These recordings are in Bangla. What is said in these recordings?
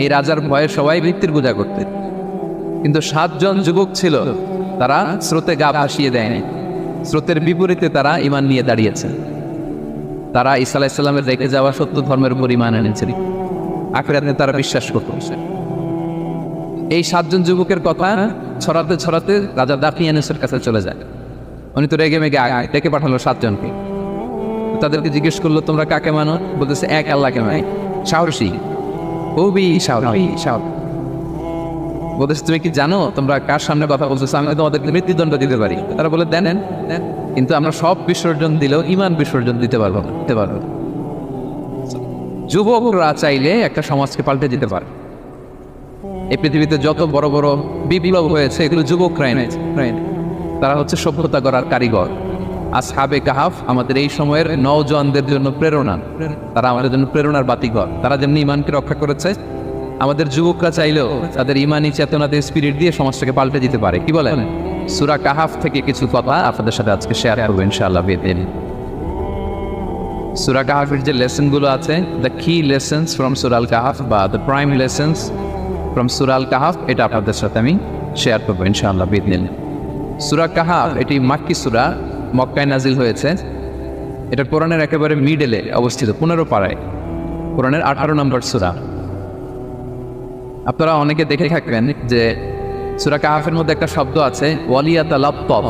এই রাজার ভয়ে সবাই মৃত্যুর পূজা করতেন, কিন্তু 7 জন যুবক ছিল, তারা স্রোতে গা ভাসিয়ে দেয়নি। স্রোতের বিপরীতে তারা ঈমান নিয়ে দাঁড়িয়েছে। তারা ঈসা আলাইহিস সালামের রেখে যাওয়া সত্য ধর্মের উপর ঈমান এনেছেন, আখিরাতে তারা বিশ্বাস করত। এই 7 জন যুবকের কথা ছড়াতে ছড়াতে রাজা দাকিয়ানুসের কাছে চলে যায়। উনি তো রেগে মেগে ডেকে পাঠালো 7 জনকে। তাদেরকে জিজ্ঞেস করলো, তোমরা কাকে মানো? বলতেছে এক আল্লাহকে মানি। সাহসী, খুবই সাহসী। বলতেছে তুমি কি জানো তোমরা কার সামনে কথা বলতেছো? আমি তোমাদেরকে মৃত্যুদণ্ড দিতে পারি। তারা বলে দেন, কিন্তু আমরা সব বিসর্জন দিলেও ঈমান বিসর্জন দিতে পারবো না। যুবকরা চাইলে একটা সমাজকে পাল্টে দিতে পারে। এই পৃথিবীতে যত বড় বড় বিপ্লব হয়েছে এগুলো যুবকরাই এনেছে। তারা হচ্ছে সভ্যতা গড়ার কারিগর। আসহাবে কাহাফ আমাদের এই সময়ের নওজওয়ানদের জন্য প্রেরণা। তারা আমাদের জন্য প্রেরণার বাতিঘর। তারা যেমনি ঈমানকে রক্ষা করেছে, আমাদের যুবকরা চাইলেও তাদের ঈমানি চেতনাতে স্পিরিট দিয়ে সমাজটাকে পাল্টে দিতে পারে। কি বলেন? সূরা কাহাফ থেকে কিছু কথা আপনাদের সাথে আজকে শেয়ার করবো ইনশাআল্লাহ বিদিন। সূরা কাহাফের যে লেসনগুলো আছে, দ্য কি লেসন্স ফ্রম সূরা আল কাহাফ বা দ্য প্রাইম লেসন্স ফ্রম সূরা আল কাহাফ, এটা আপনাদের সাথে আমি শেয়ার করবো ইনশাআল্লাহ বিদিন। সূরা কাহাফ এটি মাক্কি সূরা, মক্কায় নাজিল হয়েছে। এটা কোরআনের একেবারে মিডলে অবস্থিত, 15 পারায়, কোরআনের 18 নম্বর সূরা। আপনারা অনেকে দেখে থাকবেন যে সূরা কাহাফের মধ্যে একটা শব্দ আছে ওয়ালিয়াতালাত্তাফ।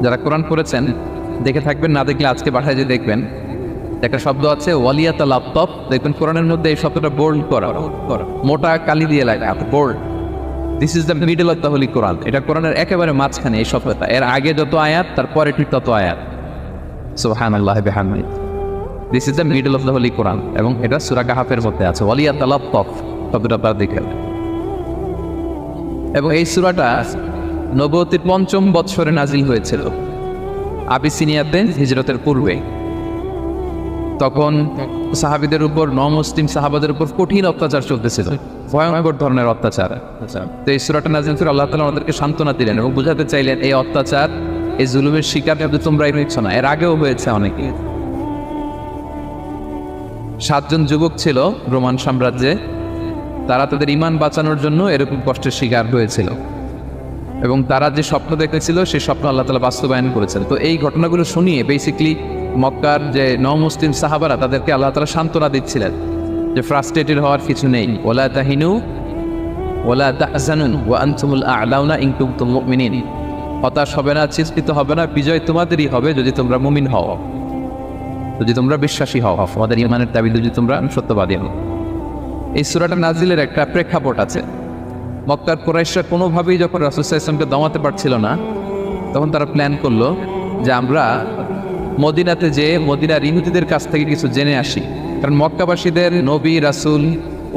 যারা কোরআন পড়েছেন দেখে থাকবেন, না দেখলে আজকে বাসায় যে দেখবেন একটা শব্দ আছে ওয়ালিয়াতালাত্তাফ। দেখবেন কোরআনের মধ্যে এই শব্দটা বোল্ড করা, মোটা কালি দিয়ে লেখা bold. This is the middle of the holy Quran. এটা কোরআনের একেবারে মাঝখানে এই শব্দটা। এর আগে যত আয়াত তারপরে ঠিক তত আয়াত। সুবহানাল্লাহ বিহামদিহি। This is the middle of the holy Quran, এবং এটা সূরা কাহাফের মধ্যে আছে ওয়ালিয়াতালাত্তাফ শব্দটা আপনারা দেখেন। এবং এই সূরাটা নবুয়তের 5ম বৎসরে নাজিল হয়েছিল, আবিসিনিয়াতে হিজরতের পূর্বে। তখন সাহাবীদের উপর, নমুসলিম সাহাবাদের উপর কঠিন অত্যাচার চলতেছিল, ভয়ঙ্কর ধরনের অত্যাচার। তো এই সূরাটা নাজিল করে আল্লাহ তাআলা আমাদেরকে সান্ত্বনা দিলেন এবং বুঝাতে চাইলেন এই অত্যাচার, এই জুলুমের শিকার যদি তোমরাই হয়েছ না, এর আগেও হয়েছে অনেকে। 7 জন যুবক ছিল রোমান সাম্রাজ্যে, তারা তাদের ঈমান বাঁচানোর জন্য এরকম কষ্টের শিকার হয়েছিল, এবং তারা যে স্বপ্ন দেখেছিল সেই স্বপ্ন আল্লাহ তাআলা বাস্তবায়ন করেছেন। তো এই ঘটনাগুলো শুনিয়ে বেসিক্যালি মক্কার যে নও-মুসলিম সাহাবারা তাদেরকে আল্লাহ তাআলা সান্ত্বনা দিচ্ছিলেন যে ফ্রাস্ট্রেটেড হওয়ার কিছু নেই। ওয়ালা তাহিনু ওয়ালা তাহজানু ওয়া আনতুমুল আ'লাউনা ইন কুনতুম মুমিনিন। হতাশ হবে না, চিন্তিত হবে না, বিজয় তোমাদেরই হবে যদি তোমরা মুমিন হও, যদি তোমরা বিশ্বাসী হও, আমাদের ঈমানের দাবি যদি তোমরা সত্যবাদী হও। এই সূরাটা নাজিলের একটা প্রেক্ষাপট আছে। মক্কার কুরাইশরা কোনোভাবেই যখন রাসূল সাল্লাল্লাহু আলাইহি ওয়াসাল্লামকে দমাতে পারছিল না, তখন তারা প্ল্যান করলো যে আমরা মদিনাতে যেয়ে মদিনার ইহুদিদের কাছ থেকে কিছু জেনে আসি। কারণ মক্কাবাসীদের নবী, রাসূল,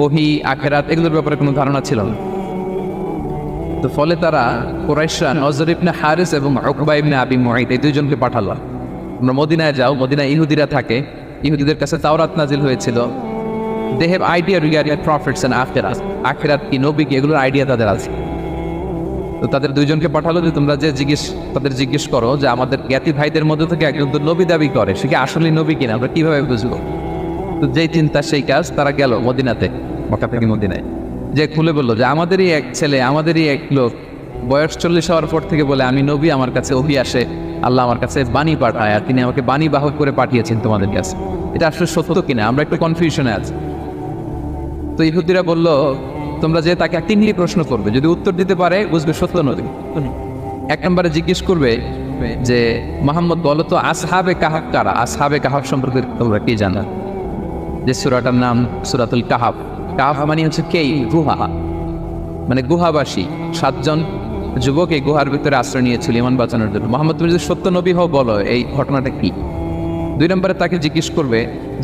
ওহী, আখিরাত এগুলোর ব্যাপারে কোনো ধারণা ছিল না। তো ফলে তারা কুরাইশরা নজর ইবনে হারিস এবং উকবা ইবনে আবি মুআইত এই 2 জনকে পাঠালো, তোমরা মদিনায় যাও, মদিনায় ইহুদিরা থাকে, ইহুদিদের কাছে তাওরাত নাজিল হয়েছিল। They have idea regarding prophets and afterlife, আখিরাত কি, নবী কি, এগুলোর আইডিয়া তাদের আছে। তো তাদের 2 জনকে পাঠালো যে তোমরা যে তাদের জিজ্ঞেস করো যে আমাদের জ্ঞাতি ভাইদের মধ্যে থেকে একজন তো নবী দাবি করে, সে কি আসলে নবী কিনা, আমরা কিভাবে বুঝবো? তো যেই চিন্তা সেই কাজ, তারা গেল মদিনাতে, মক্কা থেকে মদিনায়, যে খুলে বললো যে আমাদেরই এক ছেলে, আমাদেরই এক লোক বয়স 40 হওয়ার পর থেকে বলে আমি নবী, আমার কাছে ওহী আসে, আল্লাহ আমার কাছে বাণী পাঠায়, আর তিনি আমাকে বাণী বাহক করে পাঠিয়েছেন তোমাদের কাছে। এটা আসলে সত্য কিনা, আমরা একটু কনফিউশনে আছি। তো ইহুদিরা বলল তোমরা যে তাকে 3টি প্রশ্ন করবে, যদি উত্তর দিতে পারে বুঝবে সত্য নবী। 1 নম্বরে জিজ্ঞেস করবে যে মুহাম্মদ বলো তো আসহাবে কাহাফ কারা, আসহাবে কাহাফ সম্পর্কে তোমরা কি জানো? যে সূরাটার নাম সূরাতুল কাহাফ। কাহাফ মানে হচ্ছে কেইভ, গুহা, মানে গুহাবাসী। 7 জন যুবক এই গুহার ভিতরে আশ্রয় নিয়েছিল ঈমান বাঁচানোর জন্য। মুহাম্মদ তুমি যদি সত্য নবী হও বলো এই ঘটনাটা কি। 2 নম্বরে তাকে জিজ্ঞেস করবে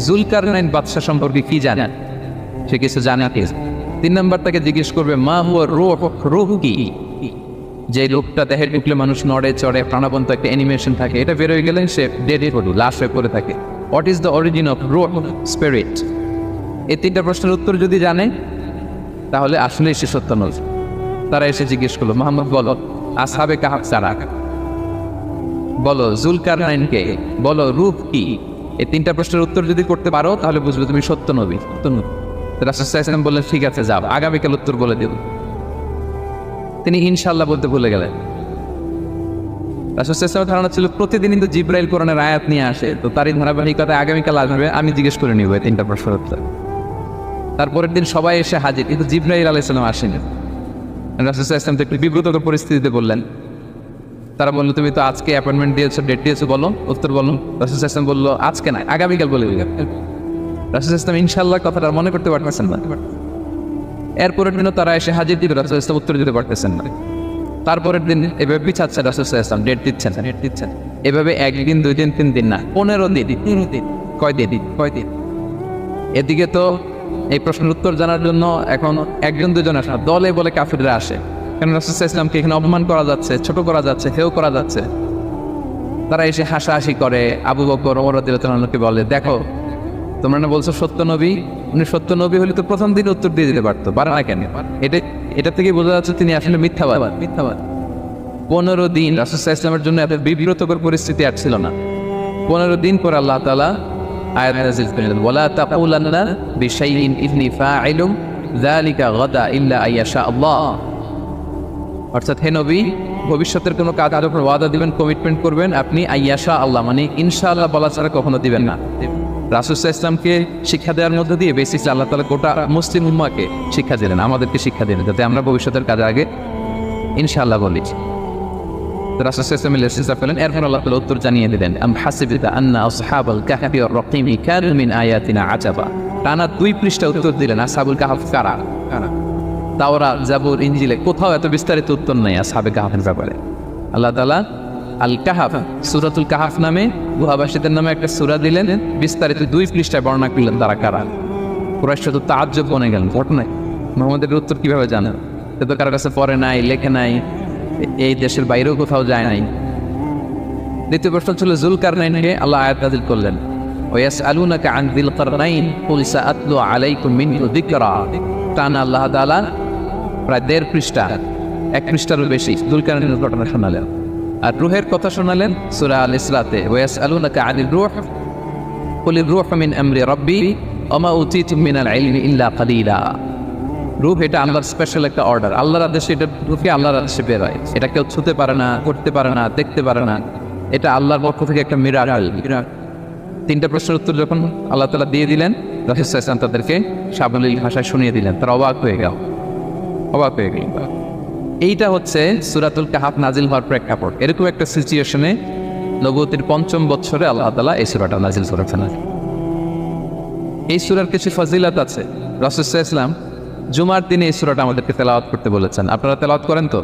জুলকারনাইন বাদশা সম্পর্কে কি জানেন, সে কিছু জানে কি। 3 নম্বর তাকে জিজ্ঞেস করবে মা হুয়া রূহ কি, যে লোকটা দেহে ঢুকলে মানুষ নড়ে চড়ে, প্রাণবন্ত একটা অ্যানিমেশন থাকে, এটা বের হয়ে গেলে সে ডেড বডি, লাশ হয়ে পড়ে থাকে। What is the origin of রূহ, স্পিরিট। এই 3টা প্রশ্নের উত্তর যদি জানে তাহলে আসলে সে সত্য নবী। তারা এসে জিজ্ঞেস করলো মুহাম্মদ বলো আসহাবে কাহাফ কারা, বলো জুলকারনাইন কে, বলো রূহ কি। এই 3টা প্রশ্নের উত্তর যদি করতে পারো তাহলে বুঝবে তুমি সত্য নবী। রাসূল সাল্লাল্লাহু আলাইহি ওয়াসাল্লাম বললেন ঠিক আছে যাও, আগামীকাল উত্তর বলে দিও। তিনি ইনশাআল্লাহ বলতে ভুলে গেলেন। রাসূল সাল্লাল্লাহু আলাইহি ওয়াসাল্লামের ধারণা ছিল প্রতিদিনই তো জিবরাইল কোরআনের আয়াত নিয়ে আসে, তো তারই ধারাবাহিকতায় আগামীকাল আসবে, আমি জিজ্ঞেস করে নিব এই 3টা প্রশ্নের উত্তর। তারপরের দিন সবাই এসে হাজির, কিন্তু জিবরাইল আলাইহিস সালাম আসেনি। রাসূল সাল্লাল্লাহু আলাইহি ওয়াসাল্লাম তো একটু বিব্রতকর পরিস্থিতিতে বললেন। তারা বললো তুমি তো আজকে অ্যাপয়েন্টমেন্ট দিয়েছো, ডেট দিয়েছো, বলো উত্তর বলো। রাসূল সাল্লাল্লাহু আলাইহি ওয়াসাল্লাম বললো আজকে না, আগামীকাল বলে দিলাম। রাসূল সাল্লাল্লাহু আলাইহি ওয়াসাল্লাম ইনশাআল্লাহ কথাটা মনে করতে পারতেছেন না। এরপরের দিনও তারা এসে হাজির দিবে, রাসূল সাল্লাল্লাহু আলাইহি ওয়াসাল্লাম উত্তর দিতে পারতেছেন না। তারপরের দিন এভাবে পিছাচ্ছে রাসূল সাল্লাল্লাহু আলাইহি ওয়াসাল্লাম, ডেট দিচ্ছেন। এভাবে 1 দিন 2 দিন 3 দিন না, 15 দিন। কয়দিন? এদিকে তো এই প্রশ্নের উত্তর জানার জন্য এখন 1-2 আসে না, দলে বলে কাফিররা আসে। কারণ রাসূল সাল্লাল্লাহু আলাইহি ওয়াসাল্লামকে এখানে অপমান করা যাচ্ছে, ছোট করা যাচ্ছে, হেয় করা যাচ্ছে। তারা এসে হাসাহাসি করে। আবু বকর, ওমর রাদিয়াল্লাহু আনহুকে বলে দেখো তোমরা না বলছো সত্য নবী, উনি সত্য নবী হলে তো প্রথম দিন উত্তর দিয়ে দিতে পারতো, পারে না কেন? এটা থেকে বোঝা যাচ্ছে তিনি আসলে মিথ্যাবাদ। 15 দিন রাসূল সাল্লাল্লাহু আলাইহি ওয়াসাল্লামের জন্য এত বিব্রতকর পরিস্থিতি আর ছিল না। 15 দিন পর আল্লাহ তাআলা আয়াত নাযিল করলেন, ওয়ালা তাকুলান্না বিশাইইন ইন্নী ফাইলুম যালিকা গাদা ইল্লা আইয়াশা আল্লাহ। অর্থাৎ হে নবী, ভবিষ্যতের কোনো কাজ যখন ওয়াদা দিবেন, কমিটমেন্ট করবেন, আপনি আইয়াশা আল্লাহ মানে ইনশাআল্লাহ বলা ছাড়া কখনো দিবেন না। রাসূল সাল্লাল্লাহু আলাইহি ওয়াসাল্লামকে শিক্ষা দেওয়ার মধ্যে দিয়ে বেসিক্যালি আল্লাহ তাআলা গোটা মুসলিম উম্মাহকে শিক্ষা দিলেন, আমাদেরকে শিক্ষা দিলেন, যাতে আমরা ভবিষ্যতের কাজের আগে ইনশাআল্লাহ বলি। রাসূল সাল্লাল্লাহু আলাইহি ওয়াসাল্লাম পেলেন। এরপর আল্লাহ তাআলা উত্তর জানিয়ে দিলেন, আম হাসিবতা আন্না আসহাবাল কাহফি ওয়ার রাকিমি কানু মিন আয়াতিনা আজাবা। টানা 2 পৃষ্ঠা উত্তর দিলেন আসহাবুল কাহফ কারা। তাওরাত, জাবুর, ইনজিলে কোথাও এত বিস্তারিত উত্তর নাই আসহাবে কাহফের ব্যাপারে। আল্লাহ তাআলা আল কাহফ, সূরাতুল কাহফ নামে গুহাবাসীদের নামে একটা সূরা দিলেন, বিস্তারিত 2 পৃষ্ঠায় বর্ণনা করলেন তারা কারা। কুরাইশ তো তাজ্জব বনে গেলেন, ঘটনায় মুহাম্মদের উত্তর কিভাবে জানেন? সে তো কারো কাছে পড়ে নাই, লেখে নাই, এই দেশের বাইরেও কোথাও যায় নাই। দ্বিতীয় প্রশ্ন ছিল যুলকারনাইনকে আল্লাহ আয়াত নাযিল করলেন, ওয়াসআলুনাকা আন যিল কারনাইন কুল সাআতলু আলাইকুম মিনহু যিকরা। টানা আল্লাহ তাআলা প্রায় 1.5 পৃষ্ঠা, 1 পৃষ্ঠারও বেশি যুলকারনাইনের ঘটনা শোনালেন। আর রূহের কথা শোনালেন সূরা আল ইসরাতে, ওয়াসআলুনাকা আনির রূহ কুলির রূহু মিন আমরি রাব্বি ওয়া মা উতীতুম মিনাল ইলমি ইল্লা কালিলা। রূহ এটা আল্লাহর স্পেশাল একটা অর্ডার, আল্লাহর আদেশে এটা ঢুকে আল্লাহর আদেশে বের হয়, এটা কেউ ছুতে পারে না, করতে পারে না, দেখতে পারে না, এটা আল্লাহর পক্ষ থেকে একটা মিরাকেল। 3টা প্রশ্নের উত্তর যখন আল্লাহ তাআলা দিয়ে দিলেন, রাসূল সাল্লাল্লাহু আলাইহি ওয়াসাল্লাম তাদেরকে সাবলীল ভাষায় শুনিয়ে দিলেন, তারা অবাক হয়ে গেল। এইটা হচ্ছে সূরাতুল কাহফ নাজিল হওয়ার প্রেক্ষাপট। এরকম একটা সিচুয়েশনে নবুয়তের 5ম বছরে আল্লাহ তাআলা এই সূরাটা নাজিল করেছেন। এই সূরার কিছু ফজিলত আছে। রাসূল সাল্লাল্লাহু আলাইহি ওয়াসাল্লাম জুমার দিনে এই সূরাটা আমাদেরকে তেলাওয়াত করতে বলেছেন। আপনারা তেলাওয়াত করেন তো?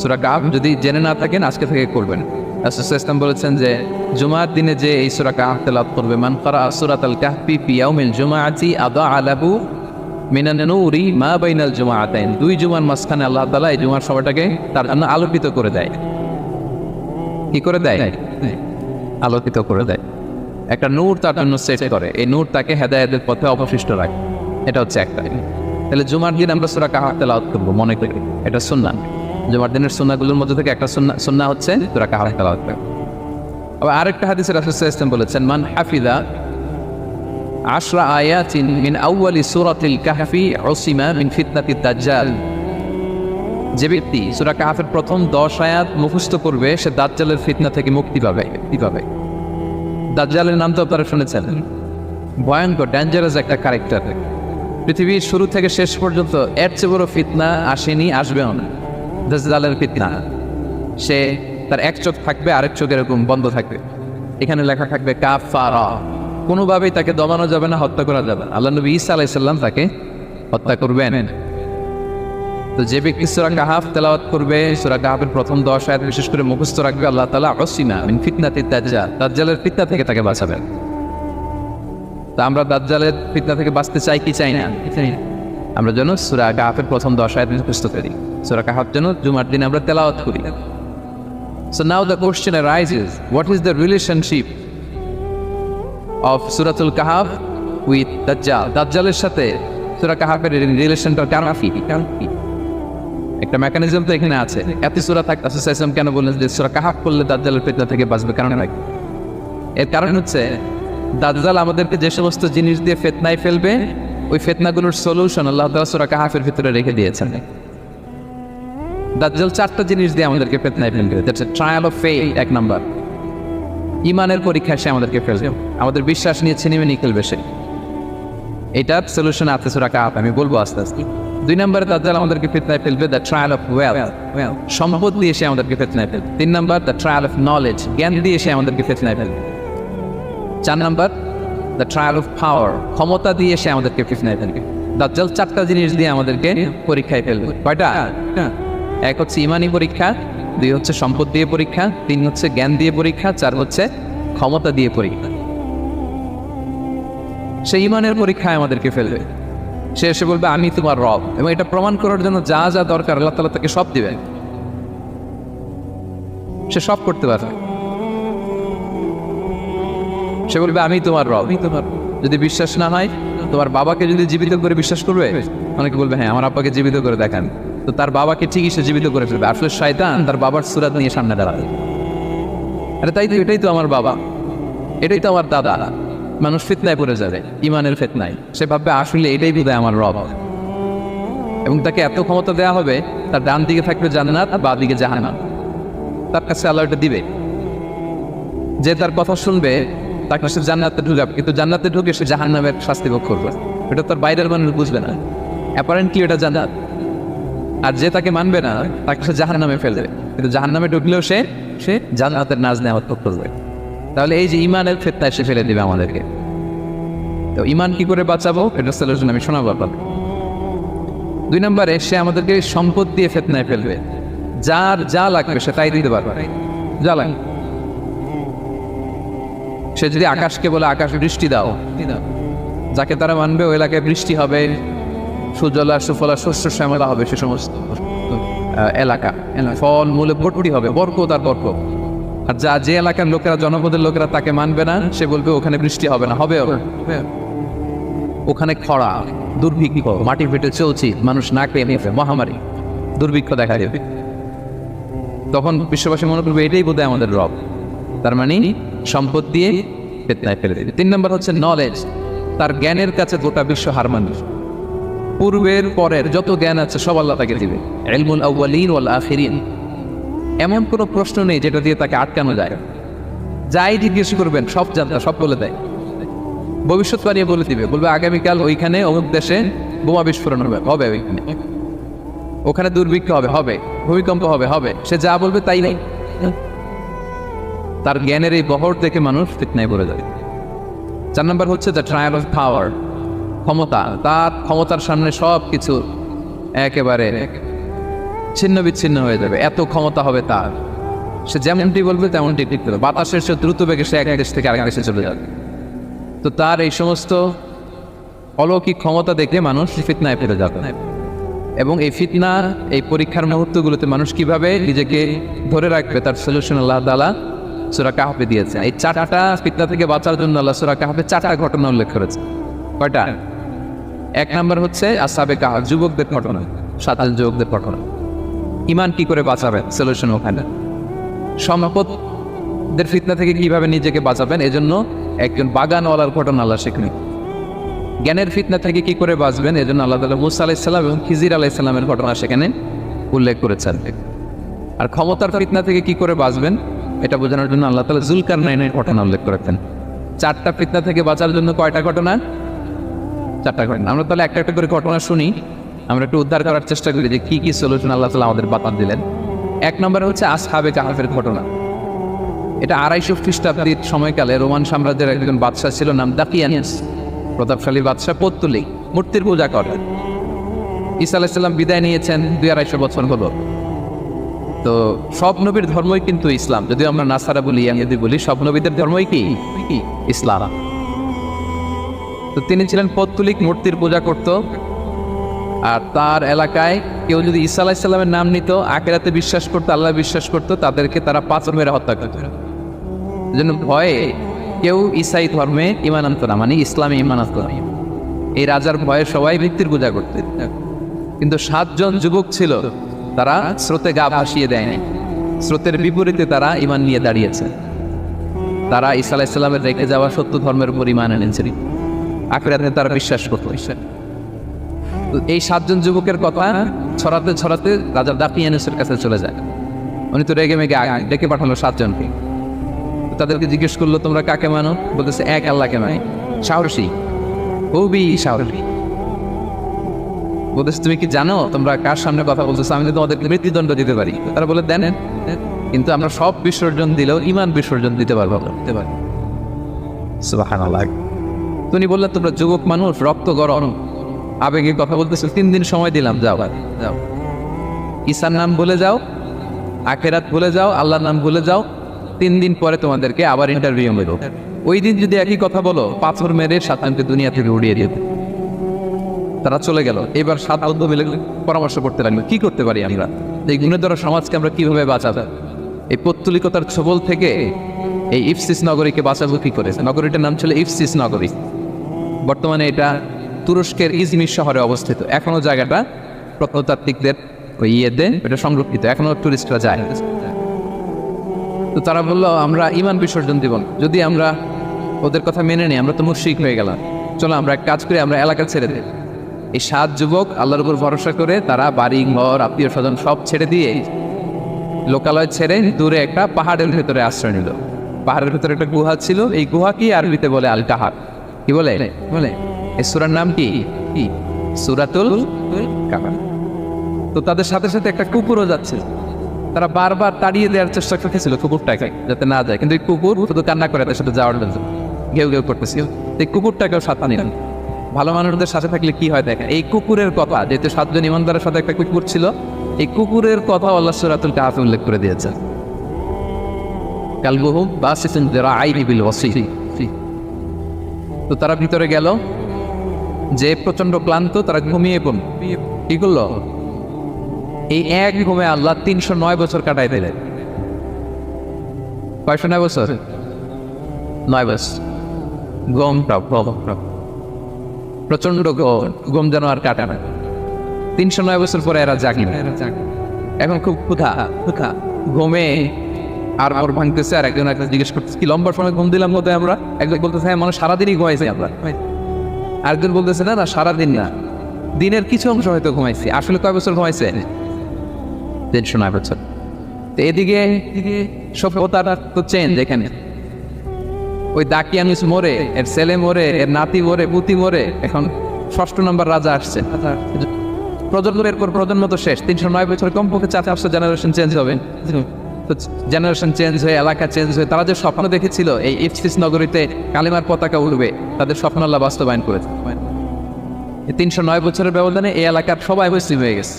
সূরা কাহফ যদি জেনে না থাকেন আজকে থেকে করবেন। রাসূল সাল্লাল্লাহু আলাইহি ওয়াসাল্লাম বলেছেন যে জুমার দিনে যে এই সূরা কাহফ তেলাওয়াত করবে, মান ক্বারা সূরাতাল কাহফি ফি ইয়াউমিল জুমআতি আদাআ লাহু মিনান নূরি মা বাইনাল জুমআতাইন। 2 জুমার মাঝখানে আল্লাহ তাআলা এই জুমার সময়টাকে তার জন্য আলোকিত করে দেয়। কি করে দেয়? আলোকিত করে দেয়। একটা নূর তার জন্য সেট করে, এই নূর তাকে হেদায়েতের পথে অবশিষ্ট রাখে। এটা হচ্ছে একটা। তাহলে জুমার দিন আমরা সূরা কাহফ তেলাওয়াত করব, মনে করি এটা সুন্নাহ। জুমার দিনের সুন্নাহগুলোর মধ্যে থেকে একটা সুন্নাহ হচ্ছে সূরা কাহফ তেলাওয়াত করা। আবার আরেকটা হাদিসে রাসূল সাল্লাল্লাহু আলাইহি ওয়াসাল্লাম বলেছেন, মান হাফিযা 10 আয়াতিন মিন আউয়ালি সূরাতিল কাহফি উসিমা মিন ফিতনাতিদ দাজ্জাল। যে ব্যক্তি সূরা কাহফের প্রথম 10 আয়াত মুখস্থ করবে সে দাজ্জালের ফিতনা থেকে মুক্তি পাবে। কিভাবে? দাজ্জালের নাম তো আপনারা শুনেছেন, ভয়ঙ্কর ডেঞ্জারাস একটা ক্যারেক্টার। পৃথিবীর শুরু থেকে শেষ পর্যন্ত এর চেয়ে বড় ফিতনা আসেনি, আসবেও না। দাজ্জালের ফিতনা, সে তার এক চোখ থাকবে, আরেক চোখ এরকম বন্ধ থাকবে, এখানে লেখা থাকবে কাফারা। কোনোভাবেই তাকে দমানো যাবে না, হত্যা করা যাবে না। আল্লাহ নবী ঈসা আলাইহিস সালাম তাকে হত্যা করবেন। তো যে ব্যক্তি সূরা কাহফ তেলাওয়াত করবে, সূরা কাহফের প্রথম 10 আয়াত বিশেষ করে মুখস্থ রাখবে, আল্লাহ তাআলা উসিমা মিন ফিতনাতিদ দাজ্জাল, দাজ্জালের ফিতনা থেকে তাকে বাঁচাবেন। তা আমরা দাজ্জালের ফিতনা থেকে বাঁচতে চাই কি চাই না? আমরা যেন সূরা কাহফের প্রথম 10 আয়াত মুখস্থ করি, সূরা কাহফ যেন জুমার দিনে আমরা তেলাওয়াত করি। So now the question arises, what is the relationship of Suratul Kahf with Dajjal? দাজ্জালের সাথে সূরা কাহফের রিলেশনটা কেন কি? একটা মেকানিজম তো এখানে আছে। এত সূরা থাকতে রাসূল সাল্লাল্লাহু আলাইহি ওয়াসাল্লাম কেন বললেন যে সূরা কাহফ পড়লে দাজ্জালের ফিতনা থেকে বাঁচবে? কারণ কি? এর কারণ হচ্ছে দাজ্জাল আমাদেরকে যে সমস্ত জিনিস দিয়ে ফিতনায় ফেলবে ওই ফিতনাগুলোর সলিউশন আল্লাহ তাআলা সূরা কাহফের ভিতরে রেখে দিয়েছেন। দাজ্জাল 4টা জিনিস দিয়ে আমাদেরকে ফিতনায় ফেলবে। That's a trial of faith, এক নাম্বার। ইমানের পরীক্ষায় সে আমাদেরকে ফেলবে, আমাদের বিশ্বাস নিয়ে ছিনিমিনি খেলবে সে। এটার সলিউশন আছে সূরা কাহফ, আমি বলবো আস্তে আস্তে। 2 নম্বরে দাজ্জাল আমাদেরকে ফিতনায় ফেলবে, দ্য ট্রায়াল অফ ওয়েলথ, সম্পদ দিয়ে সে আমাদেরকে ফিতনায় ফেলবে। 3 নম্বর দ্য ট্রায়াল অফ নলেজ, জ্ঞান দিয়ে সে আমাদেরকে ফিতনায় ফেলবে। 4 নম্বর দ্য ট্রায়াল অফ পাওয়ার, ক্ষমতা দিয়ে সে আমাদেরকে ফিতনায় ফেলবে। দাজ্জাল 4টা জিনিস দিয়ে আমাদেরকে পরীক্ষায় ফেলবে। কয়টা? 1 হচ্ছে ইমানি পরীক্ষা, 2 হচ্ছে সম্পদ দিয়ে পরীক্ষা, 3 হচ্ছে জ্ঞান দিয়ে পরীক্ষা, 4 হচ্ছে ক্ষমতা দিয়ে পরীক্ষা। সে ইমানের পরীক্ষায় আমাদেরকে ফেলবে। সে এসে বলবে আমি তোমার রব, এবং এটা প্রমাণ করার জন্য যা যা দরকার আল্লাহ তাআলা তাকে সব দিবেন, সে সব করতে পারবে। সে বলবে আমি তোমার রব। যদি বিশ্বাস না হয়, তোমার বাবাকে যদি জীবিত করে বিশ্বাস করবে, অনেকে বলবে হ্যাঁ আমার আব্বাকে জীবিত করে দেখান, তো তার বাবাকে ঠিকই সে জীবিত করে ফেলবে। আসলে শয়তান তার বাবার সূরত নিয়ে সামনে দাঁড়াবে, আরে তাই তো, এটাই তো আমার বাবা, এটাই তো আমার দাদা। মানুষ ফিতনায় পড়ে যাবে, ইমানের ফিতনায়। সে ভাববে আসলে এটাই বোধহয় আমার রব, এবং তাকে এত ক্ষমতা দেওয়া হবে, তার ডান দিকে থাকবে জান্নাত, বাঁ দিকে জাহান্নাম। তার কাছে আল্লাহ এটা দিবে, যে তার কথা শুনবে তাকে সে জান্নাতে ঢুকাবে, কিন্তু জান্নাতে ঢুকে সে জাহান্নামের শাস্তি ভোগ করবে। এটা তার বাইরের মানুষ বুঝবে না, অ্যাপারেন্টলি এটা জান্নাত। আর যে তাকে মানবে না তাকে সে জাহান্নামে ফেলবে, কিন্তু জাহান্নামে ঢুকলেও সে জান্নাতের নাজ নেওয়া করবে। তাহলে এই যে ইমানের ফিতনায় সে ফেলে দিবে আমাদেরকে। তো ইমান কি করে বাঁচাবো, এটা সলিউশন আমি শোনাবো আপনাকে। 2 নম্বরে সে আমাদেরকে সম্পদ দিয়ে ফিতনায় ফেলবে। যার যা লাগবে সে তাই দিতে পারবে, যা লাগবে। সে যদি আকাশকে বলে আকাশ বৃষ্টি দাও, যাকে তারা মানবে ওই এলাকায় বৃষ্টি হবে, সুজলা সুফলা শস্য শ্যামলা হবে, সে সমস্ত এলাকা ফল মূলে ভর্তি হবে, বরকত আর বরকত। আর যে এলাকার লোকেরা, জনপদের লোকেরা তাকে মানবে না, সে বলবে ওখানে বৃষ্টি হবে না, হবে ওখানে খরা, দুর্ভিক্ষ, মাটি ফেটে চলছি, মানুষ না খেয়ে নেবে, মহামারী, দুর্ভিক্ষ দেখা দেবে। তখন বিশ্ববাসী মনে করবে এটাই বোধহয় আমাদের রব। তার মানে সম্পদ দিয়ে ফিতনায় ফেলে দেবে। 3 নম্বর হচ্ছে নলেজ, তার জ্ঞানের কাছে গোটা বিশ্ব হার মানবে। পূর্বের পরের যত জ্ঞান আছে সব আল্লাহ তাকে দিবে। ইলমুল আউয়ালিন ওয়াল আখিরিন, এমন কোনো প্রশ্ন নেই যেটা দিয়ে তাকে আটকানো যায়। যাই জিজ্ঞেস করবেন সব জানতা, সব বলে দেয়। ভবিষ্যৎবাণী বলে দিবে, বলবে আগামীকাল ওইখানে অমুক দেশে বোমা বিস্ফোরণ হবে ওইখানে, ওখানে দুর্ভিক্ষ হবে, ভূমিকম্প হবে। সে যা বলবে তাই নেই। তার জ্ঞানের এই বহর দেখে মানুষ ফিতনায় পড়ে যায়। 4 নম্বর হচ্ছে দ্য ট্রায়াল অফ পাওয়ার, ক্ষমতা। তার ক্ষমতার সামনে সব কিছু একেবারে ছিন্ন বিচ্ছিন্ন হয়ে যাবে, এত ক্ষমতা হবে তার। সে যেমনটি বলবে তেমনটি ঠিক করবে। বাতাসের সে দ্রুত বেগে সে এক দেশ থেকে আরেক দেশে চলে যাবে। তো তার এই সমস্ত অলৌকিক ক্ষমতা দেখে মানুষ ফিতনায় পড়ে যাবে। এবং এই ফিতনা, এই পরীক্ষার মুহূর্তগুলোতে মানুষ কিভাবে নিজেকে ধরে রাখবে তার সলিউশন আল্লাহ তাআলা সূরা কাহফে দিয়েছে। এই 4টা ফিতনা থেকে বাঁচার জন্য আল্লাহ সূরা কাহফে 4টা ঘটনা উল্লেখ করেছে। কয়টা? 1 নম্বর হচ্ছে আসহাবে কাহফ, যুবকদের ঘটনা, 7 যুবকদের ঘটনা। ইমান কি করে বাঁচাবেন, সলিউশন ওখানে। সম্পদের ফিতনা থেকে কিভাবে নিজেকে বাঁচাবেন, এজন্য একজন বাগানওয়ালার ঘটনা আল্লাহ সেখানে। জ্ঞানের ফিতনা থেকে কি করে বাঁচবেন, এজন্য আল্লাহ তাআলা মূসা আলাইহিস সালাম এবং খিজির আলাইহিস সালামের ঘটনা সেখানে উল্লেখ করেছেন। আর ক্ষমতার ফিতনা থেকে কি করে বাঁচবেন এটা বোঝানোর জন্য আল্লাহ তাআলা যুলকারনাইনের ঘটনা উল্লেখ করেছেন। 4টা ফিতনা থেকে বাঁচার জন্য কয়টা ঘটনা? 4টা ঘটনা। আমরা তাহলে একটা একটা করে ঘটনা শুনি, আমরা একটু উদ্ধার করার চেষ্টা করি যে কি কি সলিউশন আল্লাহ তাআলা আমাদের বাতা দিলেন। 1 নম্বর হচ্ছে আসহাবে কাহফের ঘটনা। এটা 250 খ্রিস্টাব্দের সময়কালে রোমান সাম্রাজ্যের একজন বাদশাহ ছিল, নাম দাকিয়ানিয়াস, প্রতাপশালী বাদশাহ, পৌত্তলিক, মূর্তির পূজা করে। ঈসা আলাইহিস সালাম বিদায় নিয়েছেন 200-250 বছর হলো। তো সব নবীর ধর্মই কিন্তু ইসলাম, যদিও আমরা নাসারা বলি, ইয়াহুদি বলি, সব নবীদের ধর্মই কি ইসলাম। তো তিনি ছিলেন পৌত্তলিক, মূর্তির পূজা করত। আর তার এলাকায় কেউ যদি ঈসা আলাইহিস সালামের নাম নিত, আখিরাতে বিশ্বাস করতো, আল্লাহ বিশ্বাস করতো, তাদেরকে তারা পাথর মেরে হত্যা করত। এজন্য ভয়ে কেউ ঈসাই ধর্মে ঈমান আনত না, মানে ইসলামে ঈমান আনত না। এই রাজার ভয়ে সবাই মূর্তির পূজা করত। কিন্তু 7 জন যুবক ছিল, তারা স্রোতে গা ভাসিয়ে দেয়নি, স্রোতের বিপরীতে তারা ঈমান নিয়ে দাঁড়িয়েছে। তারা ঈসা আলাইহিস সালামের রেখে যাওয়া সত্য ধর্মের উপর ঈমান এনেছিল, আখিরাতে তারা বিশ্বাস করত। তো এই 7 জন যুবকের কথা ছড়াতে ছড়াতে রাজা দাকিয়ানুসের কাছে চলে যায়। উনি তো রেগে মেগে ডেকে পাঠালো 7 জনকে। তাদেরকে জিজ্ঞেস করলো তোমরা কাকে মানো? বলতেছে এক আল্লাহকে মানি। সাহসী, খুবই সাহসী। বলতেছে তুমি কি জানো তোমরা কার সামনে কথা বলতেছো? আমি তো তোমাদেরকে মৃত্যুদণ্ড দিতে পারি। তারা বলে দেন, কিন্তু আমরা সব বিসর্জন দিলেও ইমান বিসর্জন দিতে পারবো না। সুবহানাল্লাহ। তুমি বললে তোমরা যুবক মানুষ, রক্ত গরম, আবেগে কথা বলতেছো, 3 দিন সময় দিলাম, যাও যাও, ঈসার নাম ভুলে যাও, আখেরাত ভুলে যাও, আল্লাহর নাম ভুলে যাও। 3 দিন পরে তোমাদেরকে আবার ইন্টারভিউ নেব। ওই দিন যদি একই কথা বলো, পাথর মেরে শয়তানকে দুনিয়া থেকে উড়িয়ে দিবে। তারা চলে গেল। এবার 7 বন্ধু মিলে পরামর্শ করতে লাগলো, কি করতে পারি আমরা, এই গুণের সমাজকে আমরা কিভাবে বাঁচাবো, এই পৌত্তলিকতার ছবল থেকে এই ইফসিস নগরীকে বাঁচাবো কি করে। নগরীটার নাম ছিল ইফসিস নগরী। বর্তমানে এটা তুরস্কের ইজমির শহরে অবস্থিত। এখনো জায়গাটা প্রত্নতাত্ত্বিকদের ওই ইয়েতে এটা সংরক্ষিত, এখনো টুরিস্টরা যায়। তো তারা বললো আমরা ইমান বিসর্জন দিব না, যদি আমরা ওদের কথা মেনে নিই আমরা তো মুশরিক হয়ে গেলাম। চলো আমরা এক কাজ করি, আমরা এলাকা ছেড়ে দিই। এই 7 যুবক আল্লাহর উপর ভরসা করে তারা বাড়ি ঘর আত্মীয় স্বজন সব ছেড়ে দিয়ে লোকালয় ছেড়ে দূরে একটা পাহাড়ের ভেতরে আশ্রয় নিল। পাহাড়ের ভেতরে একটা গুহা ছিল। এই গুহা কি আরবিতে বলে আল কাহার। কি বলে বলে এই সূরার নাম কি? সূরাতুল কাহার। তো তাদের সাথে সাথে একটা কুকুরও যাচ্ছে। তারা বারবার তাড়িয়ে দেওয়ার চেষ্টা করতেছিল কুকুরটাকে যাতে না যায়, কিন্তু এই কুকুর শুধু কান্না করে তার সাথে যাওয়ার জন্য ঘেউ ঘেউ করতেছিল। এই কুকুরটাকেও সাথে নিলেন। ভালো মানুষদের সাথে থাকলে কি হয় দেখেন, এই কুকুরের কথা, যেহেতু 7 জন ইমানদারের সাথে একটা কুকুর ছিল, এই কুকুরের কথা আল্লাহ সূরাতুল কাহফে উল্লেখ করে দিয়েছেন। কালবুহুম বাসিতুন যিরাআইহি বিল ওয়াসি। তো তারা ভিতরে গেল, যে প্রচন্ড ক্লান্ত, তারা ঘুমিয়ে পড়ল। কি করলো? এই এক ঘুমে আল্লাহ 309 বছর কাটাই দিলেন। 9 বছর? 9 বছর গম প্রচন্ড গম যেন আর কাটা না। 309 বছর পরে এরা জাগি, এখন খুব ক্ষুধা ঘুমে আর ভাঙতেছে। আর একজন জিজ্ঞেস করতেছে কি লম্বা সময় ঘুম দিলাম বোধহয় আমরা। একজন বলতেছে হ্যাঁ মানুষ সারাদিনই ঘুমাইছে আমরা। আরেকজন বলতেছে না না সারাদিন না, দিনের কিছু অংশ হয়তো ঘুমাইছি। আসলে কয় বছর ঘুমাইছে? 309 বছর। তো এদিকে সভ্যতাটা তো চেঞ্জ। এখানে ওই দাকিয়ানুস মরে, এর ছেলে মরে, এর নাতি মরে, পুতি মরে, এখন 6ষ্ঠ নম্বর রাজা আসছে। প্রজন্মের পর প্রজন্ম তো শেষ। 309 বছর কমপক্ষে 4-5 জেনারেশন চেঞ্জ হবে। তো জেনারেশন চেঞ্জ হয়ে এলাকা চেঞ্জ হয়ে তারা যে স্বপ্ন দেখেছিল এই ইফসিস নগরীতে কালিমার পতাকা উঠবে, তাদের স্বপ্ন আল্লাহ বাস্তবায়ন করেছে। 309 বছরের ব্যবধানে এই এলাকার সবাই মুসলিম হয়ে গেছে।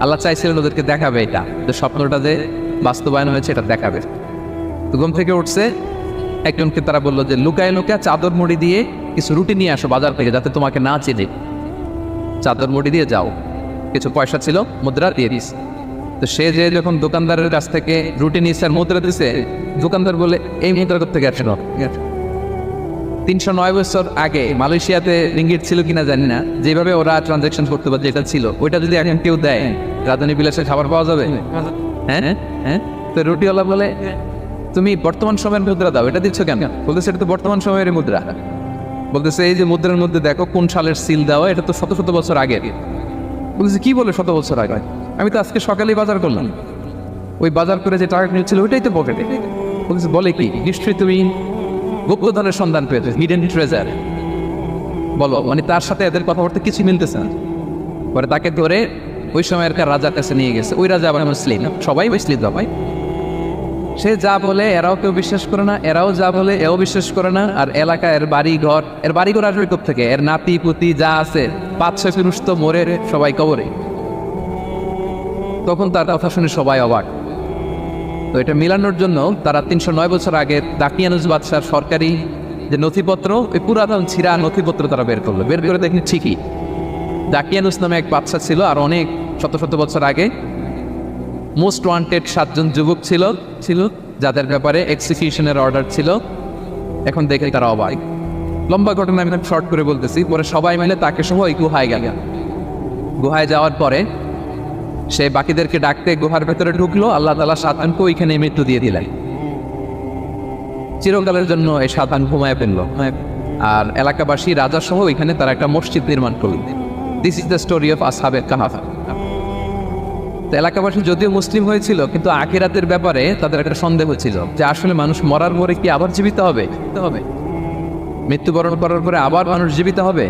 আল্লাহ চাইছিলেন ওদেরকে দেখাবে এটা, যে স্বপ্নটা যে বাস্তবায়ন হয়েছে এটা দেখাবে। তো ঘুম থেকে উঠছে, একজনকে তারা বললো যে লুকায় লুকায় চাদর মুড়ি দিয়ে কিছু রুটি নিয়ে আসো বাজার থেকে, যাতে তোমাকে না চিনে। চাদর মুড়ি দিয়ে যাও। কিছু পয়সা ছিল, মুদ্রা দিয়ে দিস। তো সে যে যখন দোকানদারের কাছ থেকে রুটি নিয়েছে আর মুদ্রা দিছে, দোকানদার বলে এই মুদ্রা থেকে আসলো। 309 বছর আগে মালয়েশিয়াতে রিঙ্গিট ছিল কিনা জানি না, যেভাবে ওরা ট্রানজাকশন করতে পারে যেটা ছিল, ওইটা যদি এখন কেউ দেয় রাজধানী বিলাসে খাবার পাওয়া যাবে। হ্যাঁ হ্যাঁ। তো রুটিওয়ালা বলে তুমি বর্তমান সময়ের মুদ্রা দাও, এটা দিচ্ছ কেন? বলতেছে এটা তো বর্তমান সময়ের মুদ্রা। বলতেছে এই যে মুদ্রার মধ্যে দেখো কোন সালের সিল দেওয়া, এটা তো শত শত বছর আগে। বলতেছে কি বলে শত বছর আগে? আমি তো আজকে সকালেই বাজার করলাম, ওই বাজার করে যে টাকা কিনেছিল ওইটাই তো পকেটে। বলতেছে বলে কি? নিশ্চয়ই তুমি গুপ্তধনের সন্ধান পেয়েছে, হিডেন ট্রেজার। বলো, মানে তার সাথে এদের কথাবার্তা কিছু মিলতেছে না। পরে তাকে ধরে ওই সময়কার রাজার কাছে নিয়ে গেছে। ওই রাজা আবার মুসলিম, সবাই মুসলিম সবাই। সে যা বলে এরাও কেউ বিশ্বাস করে না, এরাও যা বলে এও বিশ্বাস করে না। আর এলাকা এর বাড়িঘর আসবে থেকে, এর নাতি পুতি যা আছে 5-6 পুরুষ তো মরে সবাই কবরে। তখন তার কথা শুনে সবাই অবাক। তো এটা মিলানোর জন্য তারা 309 বছর আগে দাকিয়ানুস বাদশার সরকারি যে নথিপত্র, ওই পুরাতন ছিঁড়া নথিপত্র তারা বের করলো। বের করে দেখেন ঠিকই দাকিয়ানুস নামে এক বাদশা ছিল, আর অনেক শত শত বছর আগে মোস্ট ওয়ান্টেড 7 জন যুবক ছিল যাদের ব্যাপারে এক্সিকিউশনের অর্ডার ছিল। এখন দেখে তারা অবাক। লম্বা ঘটনা আমি শর্ট করে বলতেছি। পরে সবাই মিলে তাকে সহ ওই গুহায় গেল। গুহায় যাওয়ার পরে সে বাকিদেরকে ডাকতে গুহার ভেতরে ঢুকলো। আল্লাহ তাআলা শয়তানকে ওইখানে মৃত্যু দিয়ে দিলেন। চিরকালের জন্য এই শয়তান ঘুমায় ফেললো। আর এলাকাবাসী রাজা সহ ওইখানে তারা একটা মসজিদ নির্মাণ করলেন। This is the story of আসহাবে কাহাফ। তো এলাকাবাসী যদিও মুসলিম হয়েছিল, কিন্তু আখিরাতের ব্যাপারে তাদের একটা সন্দেহ ছিল যে আসলে মানুষ মরার পরে কি আবার জীবিত হবে, মৃত্যুবরণ করার পরে আবার মানুষ জীবিত হবে।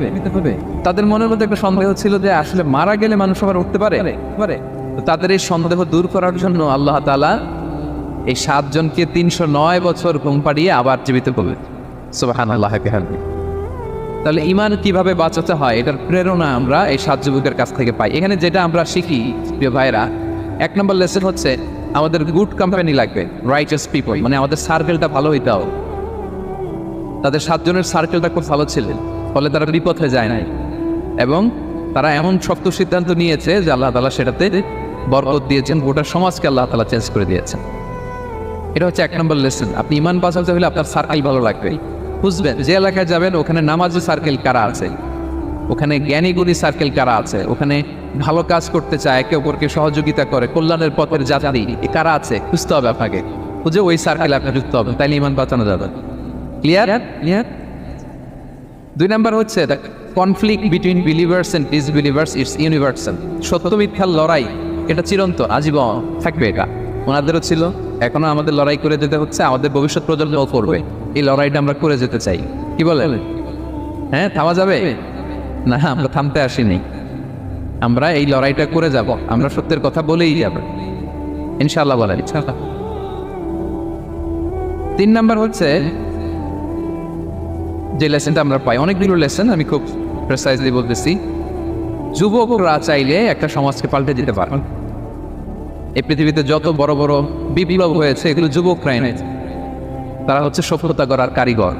তাদের মনের মধ্যে একটা সন্দেহ ছিল যে আসলে মারা গেলে মানুষ আবার উঠতে পারে। তো তাদের এই সন্দেহ দূর করার জন্য আল্লাহ তাআলা এই 7 জনকে 309 বছর ঘুম পাড়িয়ে আবার জীবিত করলেন। সুবহানাল্লাহ। তাহলে ঈমান কিভাবে বাঁচাতে হয় এটার প্রেরণা আমরা এই 7 যুবকের কাছ থেকে পাই। এখানে যেটা আমরা শিখি প্রিয় ভাইরা, 1 নম্বর লেসন হচ্ছে আমাদের গুড কোম্পানি লাগবে, রাইটাস পিপল, মানে আমাদের সার্কেলটা ভালো হইতে হবে। তাদের 7 জনের সার্কেলটা খুব ভালো ছিল, ফলে তারা বিপথে যায় নাই এবং তারা এমন শক্ত সিদ্ধান্ত নিয়েছে যে আল্লাহ তাআলা সেটাতে বরকত দিয়েছেন, গোটা সমাজকে আল্লাহ তাআলা চেঞ্জ করে দিয়েছেন। এটা হচ্ছে 1 নম্বর লেসন। আপনি ঈমান বাঁচাতে হলে আপনার সার্কেল ভালো লাগবে। বুঝবেন যে এলাকায় যাবেন ওখানে নামাজি সার্কেল কারা আছে, ওখানে জ্ঞানী গুণী সার্কেল কারা আছে, ওখানে ভালো কাজ করতে চায়, একে অপরকে সহযোগিতা করে, কল্যাণের পথের যাত্রী কারা আছে খুঁজতে হবে আপনাকে। খুঁজে ওই সার্কেল আপনি যুক্ত হবেন, তাইলে ঈমান বাঁচানো যাবে। ক্লিয়ার? 2 নাম্বার হচ্ছে conflict between believers and disbelievers it's universal. সত্য মিথ্যার লড়াই এটা চিরন্তন, আজীবন থাকবে। এটা ওনাদেরও ছিল, এখনো আমাদের লড়াই করে যেতে হচ্ছে, আমাদের ভবিষ্যৎ প্রজন্মও করবে। এই লড়াইটা আমরা করে যেতে চাই, কি বলেন? হ্যাঁ, থামা যাবে না, আমরা থামতে আসিনি, আমরা এই লড়াইটা করে যাব, আমরা সত্যের কথা বলেই যাব ইনশাআল্লাহ। বলেন ইনশাআল্লাহ। 3 নাম্বার হচ্ছে যে লেসনটা আমরা পাই, অনেকগুলো লেসন, আমি খুব প্রেসাইজলি বলতেছি। যুবকরা চাইলে একটা সমাজকে পাল্টে দিতে পারে। এই পৃথিবীতে যত বড় বড় বিপ্লব হয়েছে এগুলো যুবকরাই নেই, তারা হচ্ছে সফলতা করার কারিগর।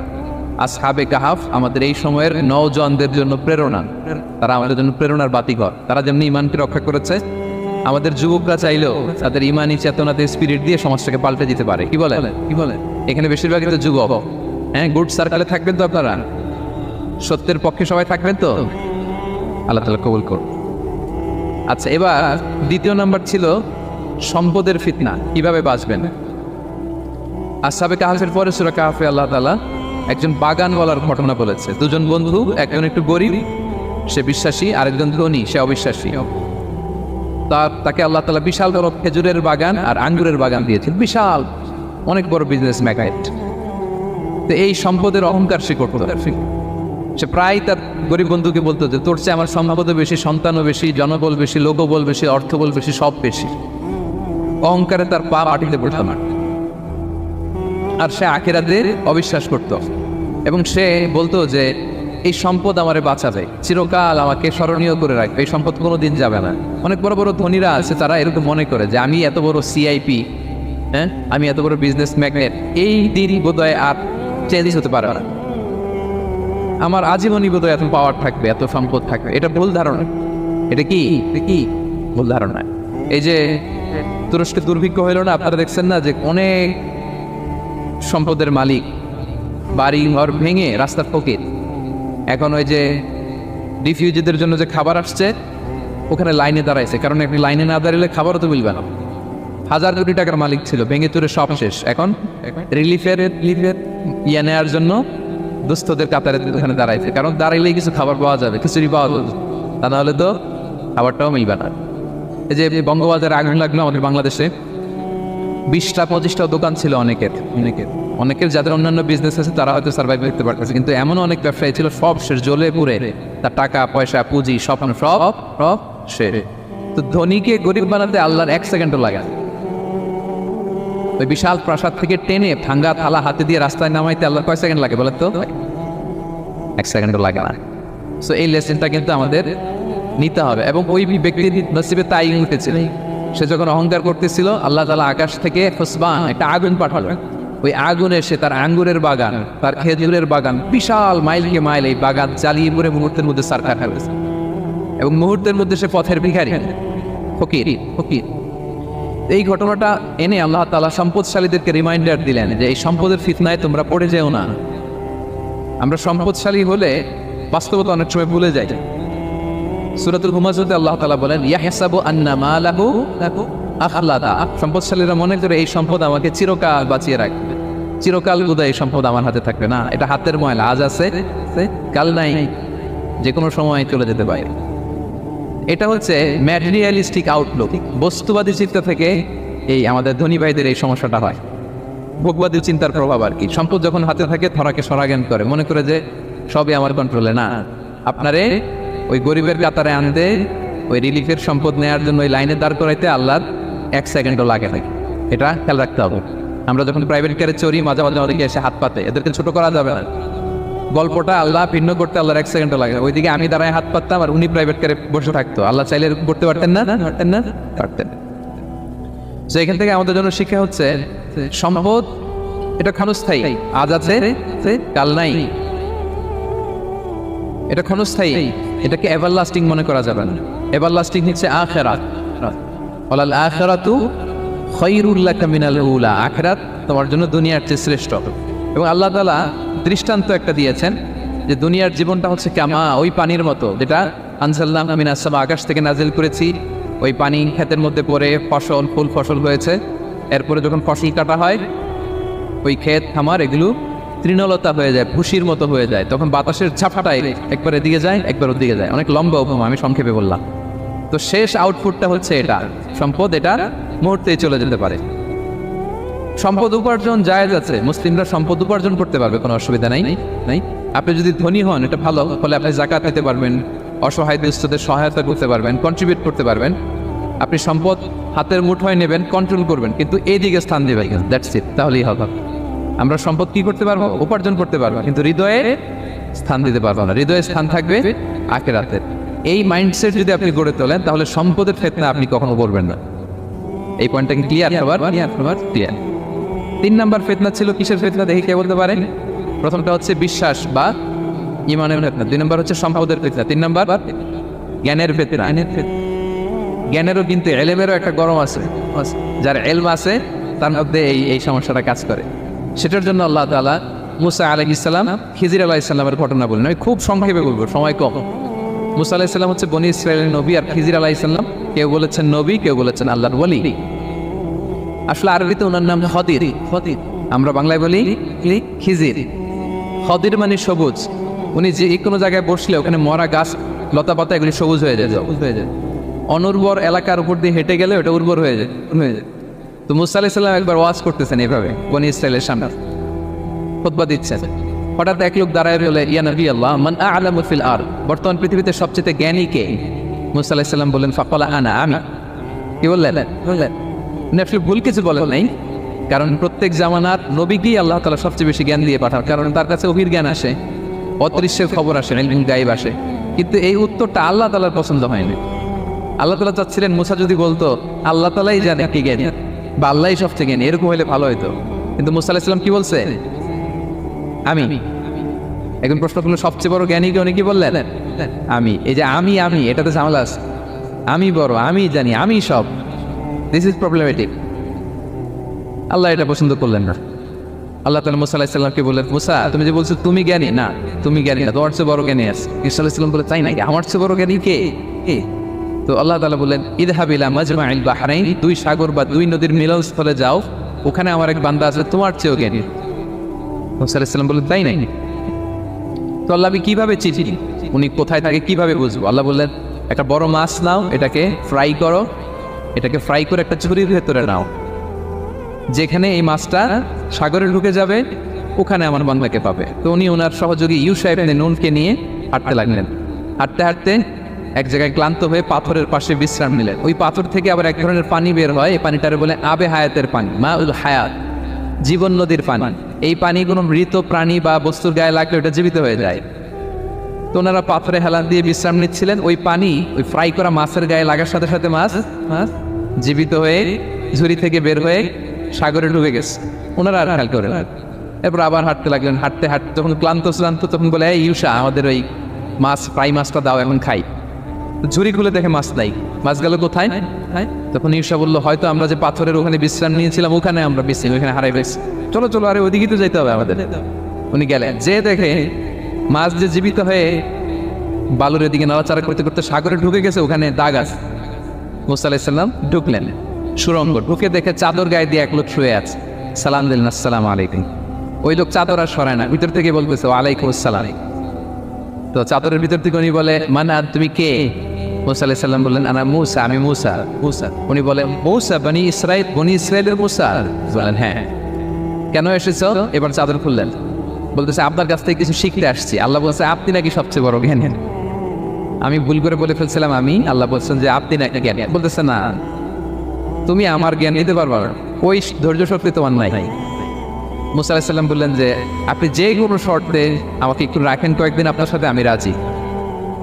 আসহাবে কাহাফ আমাদের এই সময়ের নওজওয়ানদের জন্য প্রেরণা, তারা আমাদের জন্য প্রেরণার বাতিঘর। তারা যেমনি ঈমানকে রক্ষা করেছে, আমাদের যুবকরা চাইলেও তাদের ঈমানি চেতনাতে স্পিরিট দিয়ে সমাজটাকে পাল্টে দিতে পারে। কি বলে? এখানে বেশিরভাগই তো যুবক। হ্যাঁ, গুড সার্কেলে থাকবেন তো আপনারা, সত্যের পক্ষে সবাই থাকবেন তো, আল্লাহ তাআলা কবুল করুন। আচ্ছা, এবার 2 নাম্বার ছিল সম্পদের ফিতনা, কিভাবে বাঁচবেন। আসহাবে কাহাফের পরে সূরা কাহাফে আল্লাহ তাআলা একজন বাগানওয়ালার ঘটনা বলেছে। 2 জন বন্ধু, একজন একটু গরিব, সে বিশ্বাসী, আরেকজন ধনী, সে অবিশ্বাসী। তাকে আল্লাহ তাআলা বিশাল বড় খেজুরের বাগান আর আঙ্গুরের বাগান দিয়েছেন, বিশাল অনেক বড় বিজনেস ম্যাগনেট। তো এই সম্পদের অহংকার সে করতো। সে প্রায় তার গরিব বন্ধুকে বলতো যে তোর চেয়ে আমার সম্পদও বেশি, সন্তানও বেশি, জনবল বেশি, লোকবল বেশি, অর্থবল বেশি, সব বেশি। অহংকারে তার পা মাটিতে পড়তো না। আর সে আখিরাতের অবিশ্বাস করত এবং সে বলতো যে এই সম্পদ আমারে বাঁচাবে, চিরকাল আমাকে স্মরণীয় করে রাখবে, এই সম্পদ কোনোদিন যাবে না। অনেক বড় বড় ধনীরা আছে, তারা এরকম মনে করে যে আমি এত বড় সিআইপি, হ্যাঁ, আমি এত বড় বিজনেস ম্যাগনেট, এই দিন বোধহয় আর চেঞ্জ হতে পারে না, আমার আজীবনই বোধহয় এত পাওয়ার থাকবে, এত সম্পদ থাকবে। এটা ভুল ধারণা। এটা কি ভুল ধারণা? এই যে তুরস্কে দুর্ভিক্ষ হইল না, আপনারা দেখছেন না যে অনেক সম্পদের মালিক বাড়ি ঘর ভেঙে রাস্তার ফকির। এখন ওই যে রিফিউজিদের জন্য যে খাবার আসছে ওখানে লাইনে দাঁড়াইছে, কারণ আপনি লাইনে না দাঁড়ালে খাবারও তো মিলবে না। 1000 কোটি টাকার মালিক ছিল, ভেঙে চুরে সব শেষ। এখন রিলিফের ইয়ে নেওয়ার জন্য দুস্থদের কাতারে ওখানে দাঁড়াইছে, কারণ দাঁড়াইলেই কিছু খাবার পাওয়া যাবে, খিচুড়ি পাওয়া যাবে, তা নাহলে তো খাবারটাও মিলবে না। এই যে বঙ্গবাজারে আগুন লাগলো আমাদের বাংলাদেশে, 20টা-25টা দোকান ছিল অনেকের যাদের অন্যান্য বিজনেস আছে তারা হয়তো সার্ভাইভ করতে পারতেছে, কিন্তু এমন অনেক ব্যবসায়ী ছিল সব শেষ, জ্বলে পুড়ে, তার টাকা পয়সা পুঁজি স্বপ্ন সব শেষ। তো ধনীকে গরিব বানাতে আল্লাহর 1 সেকেন্ডও লাগে না। ওই বিশাল প্রাসাদ থেকে টেনে ভাঙ্গা থালা হাতে দিয়ে রাস্তায় নামাইতে আল্লাহ কয় সেকেন্ড লাগে বলেন তো? 1 সেকেন্ডও লাগে না। সো এই লেসনটা কিন্তু আমাদের নিতে হবে। এবং ওই ব্যক্তির নসিবে তাই উঠেছিল, সে যখন অহংকার করতেছিল আল্লাহ তাআলা আকাশ থেকে হুসবান একটা আগুন পাঠালো। ওই আগুন এসে তার আঙ্গুরের বাগান, তার খেজুরের বাগান, বিশাল মাইলকে মাইল এই বাগান জ্বালিয়ে পুড়ে মুহূর্তের মধ্যে সারকার হয়েছে। এবং মুহূর্তের মধ্যে সে পথের ভিখারি, ফকির। এই ঘটনাটা এনে আল্লাহ তাআলা সম্পদশালীদেরকে রিমাইন্ডার দিলেন যে এই সম্পদের ফিতনায় তোমরা পড়ে যেও না। আমরা সম্পদশালী হলে বাস্তবতা অনেক সময় ভুলে যাই। সূরাতুল হুমাযাতে আল্লাহ তাআলা বলেন ইয়াহসাবু আন্না মালাহু আখলাদা, সম্পদশালীরা মনে করে এই সম্পদ আমাকে চিরকাল বাঁচিয়ে রাখবে, চিরকাল বোধহয় এই সম্পদ আমার হাতে থাকবে। না, এটা হাতের ময়লা, আজ আছে কাল নাই, যে কোনো সময় চলে যেতে পারে। এটা হচ্ছে ম্যাটেরিয়ালিস্টিক আউটলুক, বস্তুবাদী চিন্তা থেকে এই আমাদের ধনী ভাইদের এই সমস্যাটা হয়। ভোগবাদী চিন্তার প্রভাব আর কি। সম্পদ যখন হাতে থাকে ধরাকে সরাজ্ঞান করে, মনে করে যে সবই আমার কন্ট্রোলে। না, আপনারে ওই গরিবের কাতারে আনতে, ওই রিলিফের সম্পদ নেওয়ার জন্য ওই লাইনে দাঁড় করাইতে আল্লাহর 1 সেকেন্ডও লাগে না। এটা খেয়াল রাখতে হবে। আমরা যখন প্রাইভেট কারে চড়ি, মাঝে মাঝে অনেকে এসে হাত পাতে, এদেরকে ছোট করা যাবে না। গল্পটা আল্লাহ ভিন্ন করতে আল্লাহর 1 সেকেন্ডও লাগে। ওইদিকে আমি দাঁড়ায় হাত পাততাম আর উনি প্রাইভেট কারে বসে থাকতো। আল্লাহ চাইলে এরকম করতে পারতেন না? পারতেন। তো এখান থেকে আমাদের জন্য শিক্ষা হচ্ছে সম্পদ এটা ক্ষণস্থায়ী, আজ আছে কাল নাই। এটা ক্ষণস্থায়ী, এটাকে এভারলাস্টিং মনে করা যাবে না। এভারলাস্টিং হচ্ছে আখিরাত। ওয়ালাল আখিরাতু খায়রুল লাকা মিনাল উলা, আখিরাত তোমার জন্য দুনিয়ার চেয়ে শ্রেষ্ঠ। এবং আল্লাহ তাআলা দৃষ্টান্ত একটা দিয়েছেন যে দুনিয়ার জীবনটা হচ্ছে কামা, ওই পানির মতো যেটা আনজালনা মিনাস সামা, আকাশ থেকে নাজিল করেছি। ওই পানি ক্ষেতের মধ্যে পড়ে ফসল, ফুল ফসল হয়েছে। এরপরে যখন ফসল কাটা হয়, ওই ক্ষেত খামার এগুলো তৃণলতা হয়ে যায়, ভুসির মতো হয়ে যায়। তখন বাতাসের ঝাপটায় একবার এদিকে যায়, একবার ওদিকে যায়। অনেক লম্বা উপমা, আমি সংক্ষেপে বললাম। তো শেষ আউটপুটটা হচ্ছে এটা, সম্পদ এটা মুহূর্তেই চলে যেতে পারে। সম্পদ উপার্জন জায়েজ আছে, মুসলিমরা সম্পদ উপার্জন করতে পারবে, কোনো অসুবিধা নাই। আপনি যদি ধনী হন, এটা ভালো, ফলে আপনি জাকাত দিতে পারবেন, অসহায় দুস্থদের সহায়তা করতে পারবেন, কন্ট্রিবিউট করতে পারবেন। আপনি সম্পদ হাতের মুঠোয় নেবেন, কন্ট্রোল করবেন, কিন্তু এই দিকে স্থান দেবেন, দ্যাটস ইট, তাহলেই হবে। আমরা সম্পদ কি করতে পারবো? উপার্জন করতে পারবো, কিন্তু হৃদয়ে স্থান দিতে পারবো না। হৃদয়ে স্থান থাকবে আখিরাতের। এই মাইন্ডসেট যদি আপনি গড়ে তোলেন, তাহলে সম্পদের ফিতনা আপনি কখনো করবেন না। এই পয়েন্টটা ক্লিয়ার? ক্লিয়ার। 3 নাম্বার ফিতনা ছিল কিসের ফিতনা? দেখি কে বলতে পারেন। প্রথমটা হচ্ছে বিশ্বাস বা ঈমানের ফিতনা, 2 নাম্বার হচ্ছে সম্পদের ফিতনা, 3 নাম্বার জ্ঞানের ফিতনা। জ্ঞানেরও কিন্তু ইলমেরও একটা গরম আছে। যার ইলম আছে তার মধ্যে এই সমস্যাটা কাজ করে। সেটার জন্য আল্লাহ তাআলা মুসা আলাইহিস সালাম, খিজির আলাইহিস সালামের ঘটনা বলেন। আমি খুব সংক্ষেপে বলবো, সময় কম। মুসা আলাইহিস সালাম হচ্ছে বনি ইসরাইলের নবী, আর খিজির আলাইহিস সালাম কেউ বলেছেন নবী, কেউ বলেছেন আল্লাহর ওলি। আসলে আরবিতে ওনার নাম খদির। আমরা বাংলায় বলি খিজির। খদির মানে সবুজ। উনি যে কোনো জায়গায় বসলে ওখানে মরা গাছ, লতা পাতা এগুলি সবুজ হয়ে যায়। অনুর্বর এলাকার উপর দিয়ে হেঁটে গেলে ওটা উর্বর হয়ে যায়। তো মুসা আলাইহিস সালাম একবার ওয়াজ করতেছেন এভাবে বনি ইসরাইলের সামনে, খুতবা দিচ্ছেন। হঠাৎ এক লোক দাঁড়ায় বলে, ইয়া নবী আল্লাহ, মান আ'লামু ফিল আরদ, বর্তমান পৃথিবীতে সবচেয়ে জ্ঞানী কে? মুসা আলাইহিস সালাম বললেন, ফাকালা আনা, আমি। কি বললেন? আসলে ভুল কিছু বলেন নাই, কারণ প্রত্যেক জামানার নবীকেই আল্লাহ তাআলা সবচেয়ে বেশি জ্ঞান দিয়ে পাঠান, কারণ তার কাছে ওহীর জ্ঞান আসে, অদৃশ্যের খবর আসে, ইলমুল গায়ব আসে। কিন্তু এই উত্তরটা আল্লাহ তাআলার পছন্দ হয়নি। আল্লাহ তাআলা চাচ্ছিলেন মুসা যদি বলতো আল্লাহ তাআলাই জানে কি জ্ঞানী বা আল্লাহই সবচেয়ে জ্ঞানী, এরকম হলে ভালো হতো। কিন্তু মুসা আলাইহিস সালাম কি বলছে? আমি। এখন প্রশ্ন করলো, সবচেয়ে বড় জ্ঞানী কে? উনি কি বললেন? আমি। এই যে আমি এটাতে ঝামেলা আছে। আমি বড়, আমি জানি, আমি সব। This is problematic. আল্লাহ এটা পছন্দ করলেন না। আল্লাহ তাআলা মুসা আলাইহিস সালামকে বললেন, মুসা তুমি যে বলছো তুমি জ্ঞানী, না তুমি জ্ঞানী না, তোমার চেয়ে বড় জ্ঞানী আছে। ঈসা আলাইহিস সালাম বলে, তাই নাকি? আমার চেয়ে বড় জ্ঞানী কে? তো আল্লাহ তাআলা বললেন, ইযহাব ইলা মাজমাইল বাহরাইন, 2 সাগর বা 2 নদীর মিলনস্থলে যাও, ওখানে আমার এক বান্দা আছে তোমার চেয়েও জ্ঞানী। মুসা আলাইহিস সালাম বললেন, তাই নাকি? তো আল্লাহ আমি কিভাবে চিনি উনি কোথায় থাকে, কিভাবে বুঝবো? আল্লাহ বললেন, একটা বড় মাছ নাও, এটাকে ফ্রাই করো, এটাকে ফ্রাই করে একটা ঝুড়ির ভেতরে নাও, যেখানে এই মাছটা সাগরে ঢুকে যাবে ওখানে আমার বান্দাকে পাবে। তো উনি ওনার সহযোগী ইউশা ইবনে নুনকে নিয়ে হাঁটতে লাগলেন। হাঁটতে হাঁটতে এক জায়গায় ক্লান্ত হয়ে পাথরের পাশে বিশ্রাম নিলেন। ওই পাথর থেকে আবার এক ধরনের পানি বের হয়, এই পানিটারে বলে আবে হায়াতের পানি, মাউল হায়াত, জীবন নদীর পানি। এই পানি কোনো মৃত প্রাণী বা বস্তুর গায়ে লাগলে ওটা জীবিত হয়ে যায়। তো ওনারা পাথরে হেলান দিয়ে বিশ্রাম নিচ্ছিলেন। ওই পানি ওই ফ্রাই করা মাছের গায়ে লাগার সাথে সাথে মাছ জীবিত হয়ে ঝুড়ি থেকে বের হয়ে সাগরে ঢুকে গেছে। ওনারা আর খেয়াল করেন। এরপর আবার হাঁটতে লাগলেন। হাঁটতে হাঁটতে যখন ক্লান্ত তখন বলে, এই ইউশা, আমাদের ওই মাছ ফ্রাই মাছটা দাও, এখন খাই। ঝুড়ি খুলে দেখে মাছ নাই। মাছ গেল কোথায়? তখন ইউশা বললো, হয়তো আমরা যে পাথরের ওখানে বিশ্রাম নিয়েছিলাম ওখানে আমরা বিশ্রাম, ওখানে হারাই গেছি। চলো চলো, আরে ওদিকেই তো যেতে হবে আমাদের। উনি গেলেন, যে দেখে মাছ যে জীবিত হয়ে বালুর দিকে নাড়াচাড়া করতে করতে সাগরে ঢুকে গেছে, ওখানে দাগ আছে। মুসা আলাইহিস সালাম ঢুকলেন সুরঙ্গ, ঢুকে দেখে চাদর গায়ে দিয়ে এক লোক শুয়ে আছে। সালাম দিলেন, আসসালামু আলাইকুম। ওই লোক চাদর আর সরায় না, ভিতর থেকে বলতেছে ওয়ালাইকুম আসসালাম। তো চাদরের ভিতর থেকে উনি বলে, মানা, তুমি কে? মুসা আলাইহিস সালাম বললেন আনা মুসা, আমি মুসা। উনি বলেন মুসা বনি ইসরাইলের মুসা? বলেন হ্যাঁ। কেন এসেছো? এবার চাদর খুললেন, বলতেছে আপনার কাছ থেকে কিছু শিখতে আসছি। আল্লাহ বলছে আপনি নাকি সবচেয়ে বড় জ্ঞানী। আমি ভুল করে বলে ফেলছিলাম আমি, আল্লাহ বলছেন যে আপনি নাকি জ্ঞানী। বলতেছে না, তুমি আমার জ্ঞান নিতে পারবা না, ওই ধৈর্য শক্তি তোমার নাই। মুসা আলাইহিস সালাম বললেন যে আপনি যে কোনো শর্তে আমাকে একটু রাখেন কয়েকদিন আপনার সাথে, আমি রাজি।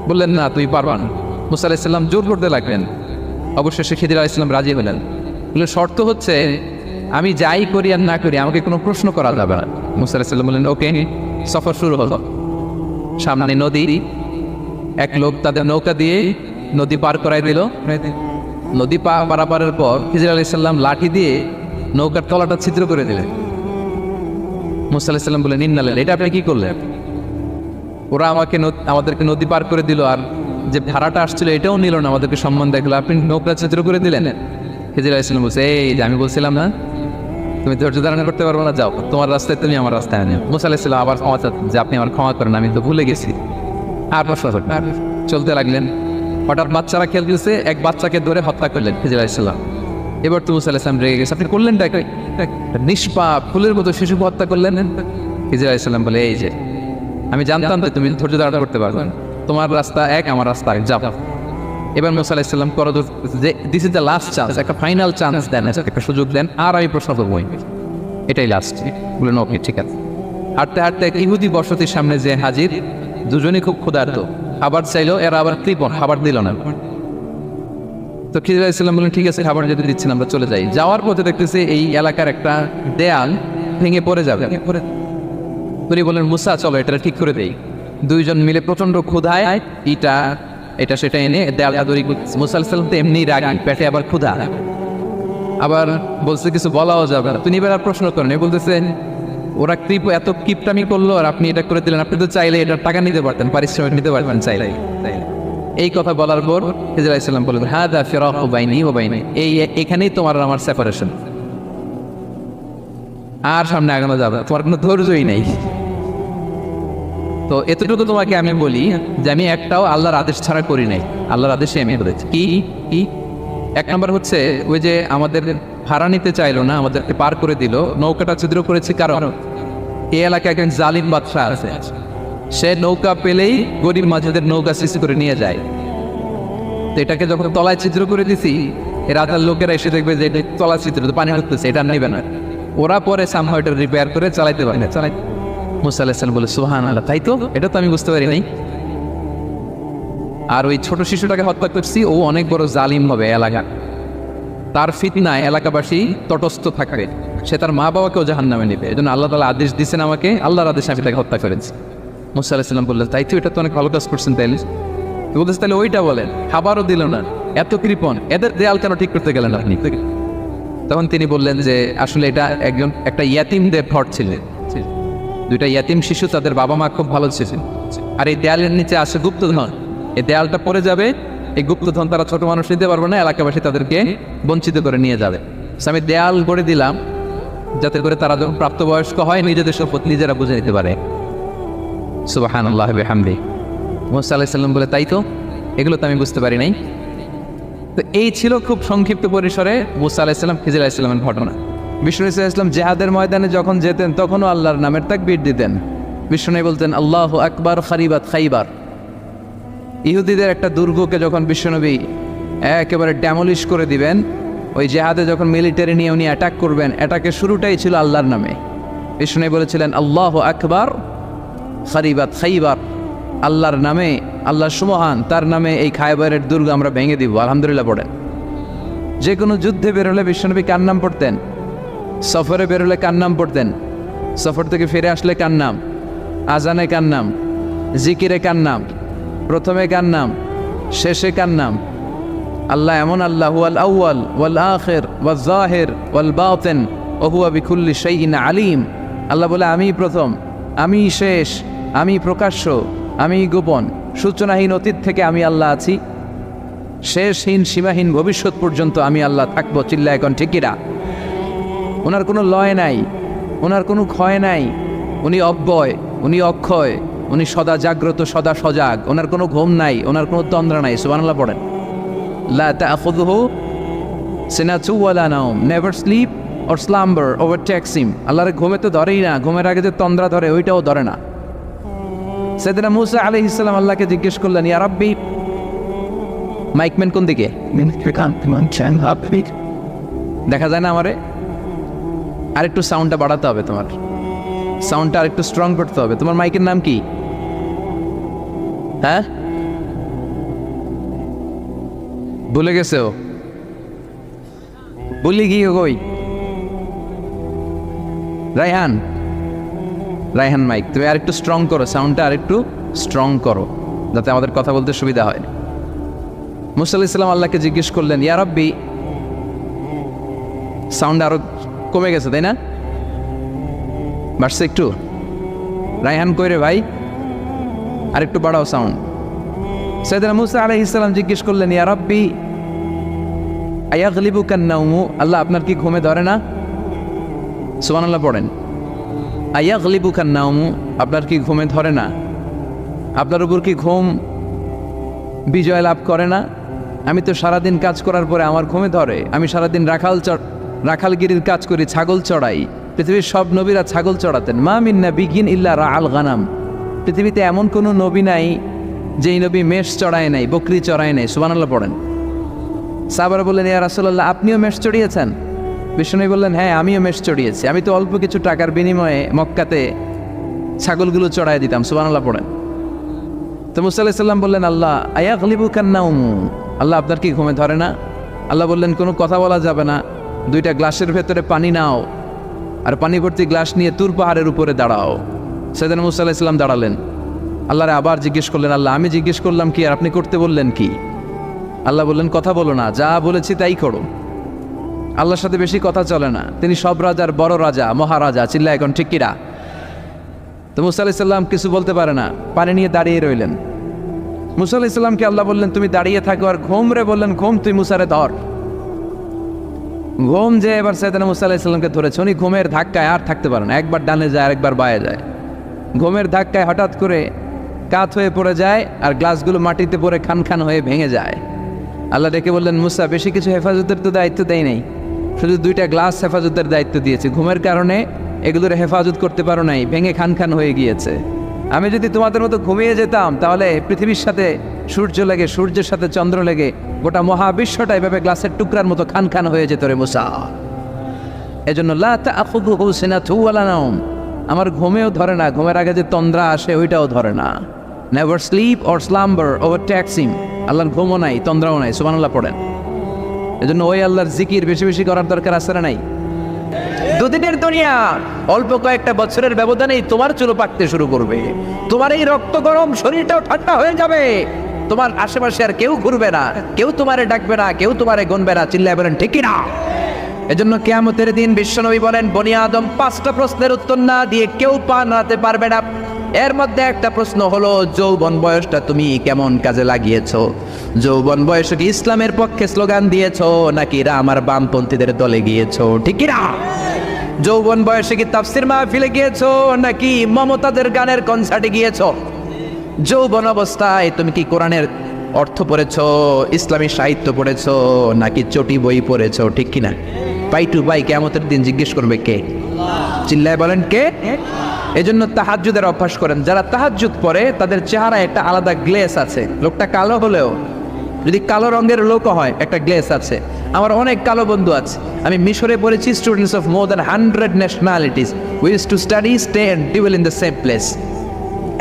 বললেন না তুই পারবা না। মুসা আলাইহিস সালাম জোর করতে লাগলেন। অবশেষে খিদির আলাইহিস সালাম রাজি হলেন। বললেন শর্ত হচ্ছে আমি যাই করি আর না করি আমাকে কোনো প্রশ্ন করা যাবে না। মুসা আলাইহিস সালাম বললেন ওকে। সফর শুরু হলো। সামনে নদী, এক লোক তাদের নৌকা দিয়ে নদী পার করাই দিল। নদী পারাপারের পর খিজির আলাইহিস সালাম লাঠি দিয়ে নৌকার তলাটা ছিদ্র করে দিলেন। মুসা আলাইহিস সালাম বললেন ইন্নালিল্লাহ, এটা আপনি কি করলেন? ওরা আমাদেরকে নদী পার করে দিল, আর যে ভাড়াটা আসছিল এটাও নিল না, আমাদেরকে সম্মান দেখলো, আপনি নৌকা ছিদ্র করে দিলেন। খিজির আলাইহিস সালাম বলছে এই যে আমি বলছিলাম না তুমি ধৈর্য ধারণ করতে পারবো না, যাও তোমার রাস্তায় তুমি আমার রাস্তায় আনো। মুসা আলাইহিস সালাম আবার ক্ষমা চাচ্ছেন যে আপনি আমার ক্ষমা করেন, আমি তো ভুলে গেছি। আর প্রশ্ন চলতে লাগলেন। হঠাৎ বাচ্চারা খেলতেছে, এক বাচ্চাকে ধরে হত্যা করলেন খিজির আলাইহিস সালাম। এবার তো মুসা আলাইহিস সালাম রেগে গেছে, আপনি করলেন নিষ্পাপ ফুলের মতো শিশুকে হত্যা করলেন। খিজির আলাইহিস সালাম বলে এই যে আমি জানতাম যে তুমি ধৈর্য ধারণ করতে পারবে না, তোমার রাস্তা এক আমার রাস্তা এক, যাও। এবার মুসা আলাইহিস সালাম করজোর যে this is the last chance, একটা ফাইনাল চান্স দেন, একটা সুযোগ দেন, আর আমি প্রশ্ন করবো, এটাই লাস্ট। বললেন ওকে ঠিক আছে। হাঁটতে হাঁটতে এক ইহুদি বসতির সামনে যে হাজির, দুজনেই খুব ক্ষুধার্ত, খাবার চাইলো, এরা আবার কৃপণ, খাবার দিল না। তো খিজির আলাইহিস সালাম বললেন ঠিক আছে খাবার যদি দিচ্ছেন আমরা চলে যাই। যাওয়ার পথে দেখতেছে এই এলাকার একটা দেয়াল ভেঙে পড়ে যাবে। উনি বললেন মুসা চলো এটা ঠিক করে দেই। দুইজন মিলে প্রচন্ড ক্ষুধায় এটা সেটা এনে দেয়ালটা দড়ি। মুসা আলাইহিস সালাম তো এমনি রাগী, পেটে আবার ক্ষুধা, আবার বলছে কিছু বলাও যাবে না। তিনি এবার প্রশ্ন করেন, বলতেছেন ওরা এত কিপটামি করলো আর আপনি এটা করে দিলেন, আপনি তো চাইলে এটার টাকা নিতে পারতেন, পারিশ্রমিক নিতে পারতেন চাইলে। এই কথা বলার পর খিজির আলাইহিস সালাম বললেন হাদা ফিরাকু বাইনি ওয়া বাইনি, এখানেই তোমার আর আমার সেপারেশন, আর সামনে আগানো যাবে, তোমার কোনো ধৈর্যই নেই। তো এতটুকু তোমাকে আমি বলি যে আমি একটাও আল্লাহর আদেশ ছাড়া করি নাই, আল্লাহর আদেশে আমি করেছি। কি এক নম্বর হচ্ছে ওই যে আমাদের ভাড়া নিতে চাইলো না, আমাদেরকে পার করে দিল, নৌকাটা ছিদ্র করেছে কারণ এই এলাকায় একজন জালিম বাদশা আছে, সে নৌকা পেলেই গরিব মাঝিদের নৌকা সৃষ্টি করে নিয়ে যায়। তো এটাকে যখন তলায় ছিদ্র করে দিছি, রাজার লোকেরা এসে দেখবে যে এটা তলা ছিদ্র, পানি হচ্ছে, এটা নেবে না, ওরা পরে সামহাও এটা রিপেয়ার করে চালাইতে পারে না। মুসা আলাইহিস সালাম বলে সুবহানাল্লাহ, তাই তো, এটা তো আমি বুঝতে পারি নাই। আর ওই ছোট শিশুটাকে হত্যা করছি, ও অনেক বড় জালিম হবে এলাকা, তার ফিতনায় এলাকাবাসী তটস্থ থাকবে, সে তার মা বাবাকেও জাহান্নামে নেবে, এজন্য আল্লাহ তাআলা আদেশ দিয়েছেন আমাকে, আল্লাহর আদেশে আমি তাকে হত্যা করেছি। মুসা আলাইহিস সালাম বললেন তাই তো, এটা তো অনেক ভালো কাজ করছেন, তাইলে বলতেছে তাহলে ওইটা বলেন, খাবারও দিল না, এত কৃপণ, এদের দেয়াল কেন ঠিক করতে গেলেন আপনি? তখন তিনি বললেন যে আসলে এটা একটা ইয়াতিমদের ঘর ছিলেন, দুইটা ইয়াতিম শিশু, তাদের বাবা মা খুব ভালো ছিলেন, আর এই দেয়ালের নিচে আসে গুপ্তধন, এই দেয়ালটা পড়ে যাবে, এই গুপ্তধন তারা ছোট মানুষ নিতে পারবে না, এলাকাবাসী তাদেরকে বঞ্চিত করে নিয়ে যাবে। আমি দেয়াল গড়ে দিলাম যাতে করে তারা যখন প্রাপ্তবয়স্ক হয় নিজেদের সম্পদ নিজেরা বুঝে নিতে পারে। সুবহানাল্লাহি ওয়া বিহামদিহি। মুসা আলাইহিস সালাম বলে তাই তো, এগুলো তো আমি বুঝতে পারি নাই। তো এই ছিল খুব সংক্ষিপ্ত পরিসরে মুসা আলাইহিস সালাম খিজির আলাইহিস সালামের ঘটনা। বিষ্ণু সাল্লাল্লাহু আলাইহি ওয়াসাল্লাম জিহাদের ময়দানে যখন যেতেন তখনও আল্লাহর নামের তাকবীর দিতেন। বিষ্ণু বলতেন আল্লাহু আকবার খারিবাত খাইবার। ইহুদিদের একটা দুর্গকে যখন বিশ্বনবী একেবারে ড্যামলিশ করে দিবেন, ওই জেহাদে যখন মিলিটারি নিয়ে উনি অ্যাটাক করবেন, অ্যাটাকের শুরুটাই ছিল আল্লাহর নামে। বিষ্ণু বলেছিলেন আল্লাহু আকবার খারিবাত খাইবার, আল্লাহর নামে, আল্লাহ সুমহান, তার নামে এই খায়বারের দুর্গ আমরা ভেঙে দিব, আলহামদুলিল্লাহ পড়েন। যে কোনো যুদ্ধে বেরোলে বিশ্বনবী কার নাম পড়তেন? সফরে বেরোলে কার নাম পড়তেন? সফর থেকে ফিরে আসলে কার নাম? আজানে কার নাম? জিকিরে কার নাম? প্রথমে কার নাম? শেষে কার নাম? আল্লাহ এমন আল্লাহ, হুয়াল আউয়াল ওয়াল আখির ওয়াল যাহির ওয়াল বাতিন ওয়া হুয়া বিকুল্লি শাইইন আলিম। আল্লাহ বলে আমি প্রথম, আমি শেষ, আমি প্রকাশ্য, আমি গোপন, সূচনাহীন অতীত থেকে আমি আল্লাহ আছি, শেষহীন সীমাহীন ভবিষ্যৎ পর্যন্ত আমি আল্লাহ থাকবো। চিল্লা এখন ঠিকিরা। ওনার কোনো লয় নাই, ওনার কোনো ক্ষয় নাই, উনি অব্যয়, উনি অক্ষয়, উনি সদা জাগ্রত, সদা সজাগ, ওনার কোনো ঘুম নাই, ওনার কোনো তন্দ্রা নাই। সুবহানাল্লাহ পড়েন। লা তাখুযুহু সিনাতু ওয়ালা নাওম, never sleep or slumber overtakes him. আল্লাহর ঘুমে তো ধরেই না, ঘুমের আগে যে তন্দ্রা ধরে ওইটাও ধরে না। সাইয়েদনা মূসা আলাইহিস সালাম আল্লাহকে জিজ্ঞেস করলেন, ইয়া রাব্বি, মাইকম্যান কোন দিকে? দেখা যায় না আমারে? আরেকটু সাউন্ডটা বাড়াতে হবে, তোমার সাউন্ডটা আরেকটু স্ট্রং করতে হবে। তোমার মাইকের নাম কি? হ্যাঁ, ভুলে গেছে ও, ভুলে গিয়ে কই? রায়হান, রায়হান মাইক তুমি আরেকটু স্ট্রং করো, সাউন্ডটা আরেকটু স্ট্রং করো যাতে আমাদের কথা বলতে সুবিধা হয়। মূসা আলাইহিস সালাম আল্লাহকে জিজ্ঞেস করলেন, ইয়া রাব্বি, সাউন্ড আরো কমে গেছে তাই না? বাড়ছে একটু? রায়হান কই রে ভাই, আরেকটু বাড়াও সাউন্ড। সাইয়েদনা মূসা আলাইহিস সালাম জিজ্ঞেস করলেন, ইয়া রাব্বি আয়াগলিবুকান নাওমু, আল্লাহ আপনার কি ঘুমে ধরে না? সুবহানাল্লাহ পড়েন। আয়াগলিবুকান নাওমু, আপনার কি ঘুমে ধরে না? আপনার উপর কি ঘুম বিজয় লাভ করে না? আমি তো সারাদিন কাজ করার পরে আমার ঘুমে ধরে। আমি সারাদিন রাখালগিরির কাজ করি, ছাগল চড়াই। পৃথিবীর সব নবীরা ছাগল চড়াতেন। মা মিন নাবিয়্যিন ইল্লা রাআল গানাম, পৃথিবীতে এমন কোনো নবী নাই যেই নবী মেষ চড়ায় নাই, বকরি চড়ায় নাই। সুবহানাল্লাহ পড়েন। সাহাবারা বললেন, ইয়া রাসূলুল্লাহ, আপনিও মেষ চড়িয়েছেন? বিষ্ণু বললেন, হ্যাঁ আমিও মেষ চড়িয়েছি। আমি তো অল্প কিছু টাকার বিনিময়ে মক্কাতে ছাগলগুলো চড়াই দিতাম। সুবহানাল্লাহ পড়েন। তো মূসা আলাইহিস সালাম বললেন, আল্লাহ আয়াগলিবুকান নাওম, আল্লাহ আপনার কি ঘুমে ধরে না? আল্লাহ বললেন, কোনো কথা বলা যাবে না, দুইটা গ্লাসের ভেতরে পানি নাও আর পানি ভর্তি গ্লাস নিয়ে তুর পাহাড়ের উপরে দাঁড়াও। সাইয়েদনা মূসা আলাইহিস সালাম দাঁড়ালেন। আল্লাহরে আবার জিজ্ঞেস করলেন, আল্লাহ আমি জিজ্ঞেস করলাম কি আর আপনি করতে বললেন কি? আল্লাহ বললেন, কথা বলো না, যা বলেছি তাই করো। আল্লাহর সাথে বেশি কথা চলে না, তিনি সব রাজার বড় রাজা, মহারাজা। চিল্লা এখন ঠিক কিরা? তো মূসা আলাইহিস সালাম কিছু বলতে পারে না, পানি নিয়ে দাঁড়িয়ে রইলেন। মূসা আলাইহিস সালামকে আল্লাহ বললেন, তুমি দাঁড়িয়ে থাকো। আর ঘুম রে বললেন, ঘুম তুই মূসারে ধর। ঘুম যে এবার সাইয়েদনা মূসা আলাইহিস সালামকে ধরেছে। উনি ঘুমের ধাক্কায় আর থাকতে পারেন, একবার ডানে যায় আরেকবার বায়ে যায়। ঘুমের ধাক্কায় হঠাৎ করে কাত হয়ে পড়ে যায় আর গ্লাসগুলো মাটিতে পড়ে খান খান হয়ে ভেঙে যায়। আল্লাহ ডেকে বললেন, মূসা বেশি কিছু হেফাজতের তো দায়িত্ব দেয় নাই, শুধু দুইটা গ্লাস হেফাজতের দায়িত্ব দিয়েছে। ঘুমের কারণে এগুলোর হেফাজত করতে পারো নাই, ভেঙে খান খান হয়ে গিয়েছে। আমি যদি তোমাদের মতো ঘুমিয়ে যেতাম তাহলে পৃথিবীর সাথে সূর্য লেগে, সূর্যের সাথে চন্দ্র লেগে গোটা মহাবিশ্বটা এভাবে গ্লাসের টুকরার মতো খান খান হয়ে যেত রে মূসা। এজন্য লা তাখুযুহু সিনাতু ওয়ালা নাওম, আমার ঘুমেও ধরে না, ঘুমের আগে যে তন্দ্রা আসে ওইটাও ধরে না। Never sleep or slumber overtakes him, আল্লাহর ঘুমও নাই, তন্দ্রাও নাই। সুবহানাল্লাহ পড়েন। এজন্য ওই আল্লাহর জিকির বেশি বেশি করার দরকার আছে না নাই? দুদিনের দুনিয়া, অল্প কয়েকটা বছরের ব্যবধানেই তোমার চুল পাকতে শুরু করবে, তোমার এই রক্ত গরম শরীরটাও ঠান্ডা হয়ে যাবে, তোমার আশেপাশে আর কেউ ঘুরবে না, কেউ তোমারে ডাকবে না, কেউ তোমারে গুনবে না। চিল্লায় বলেন ঠিক কিনা? এজন্য কিয়ামতের দিন বিশ্বনবী বলেন, বনি আদম 5টা প্রশ্নের উত্তর না দিয়ে কেউ পা নাড়াতে পারবে না। এর মধ্যে একটা প্রশ্ন হলো, যৌবন বয়সটা তুমি কেমন কাজে লাগিয়েছো? যৌবন বয়সে কি ইসলামের পক্ষে স্লোগান দিয়েছো নাকি আমার বামপন্থীদের দলে গিয়েছো? ঠিক কিনা? যৌবন বয়সে কি তাফসির মাহফিলে গিয়েছো নাকি মমতাদের গানের কনসার্টে গিয়েছো? যৌবন অবস্থায় তুমি কি কোরআনের অর্থ পড়েছো, ইসলামী সাহিত্য পড়েছো নাকি চটি বই পড়েছো? ঠিক কিনা? পাই টু পাই কিয়ামতের দিন জিজ্ঞেস করবে কে? চিল্লায় বলেন কে? এজন্য তাহাজ্জুদের অভ্যাস করেন। যারা তাহাজ্জুদ পড়ে তাদের চেহারায় একটা আলাদা গ্লেস আছে। লোকটা কালো হলেও, যদি কালো রঙের লোক হয়, একটা গ্লেস আছে। আমার অনেক কালো বন্ধু আছে। আমি মিশরে পড়েছি, students of more than 100 nationalities, we used to study, stay and dwell in the same place.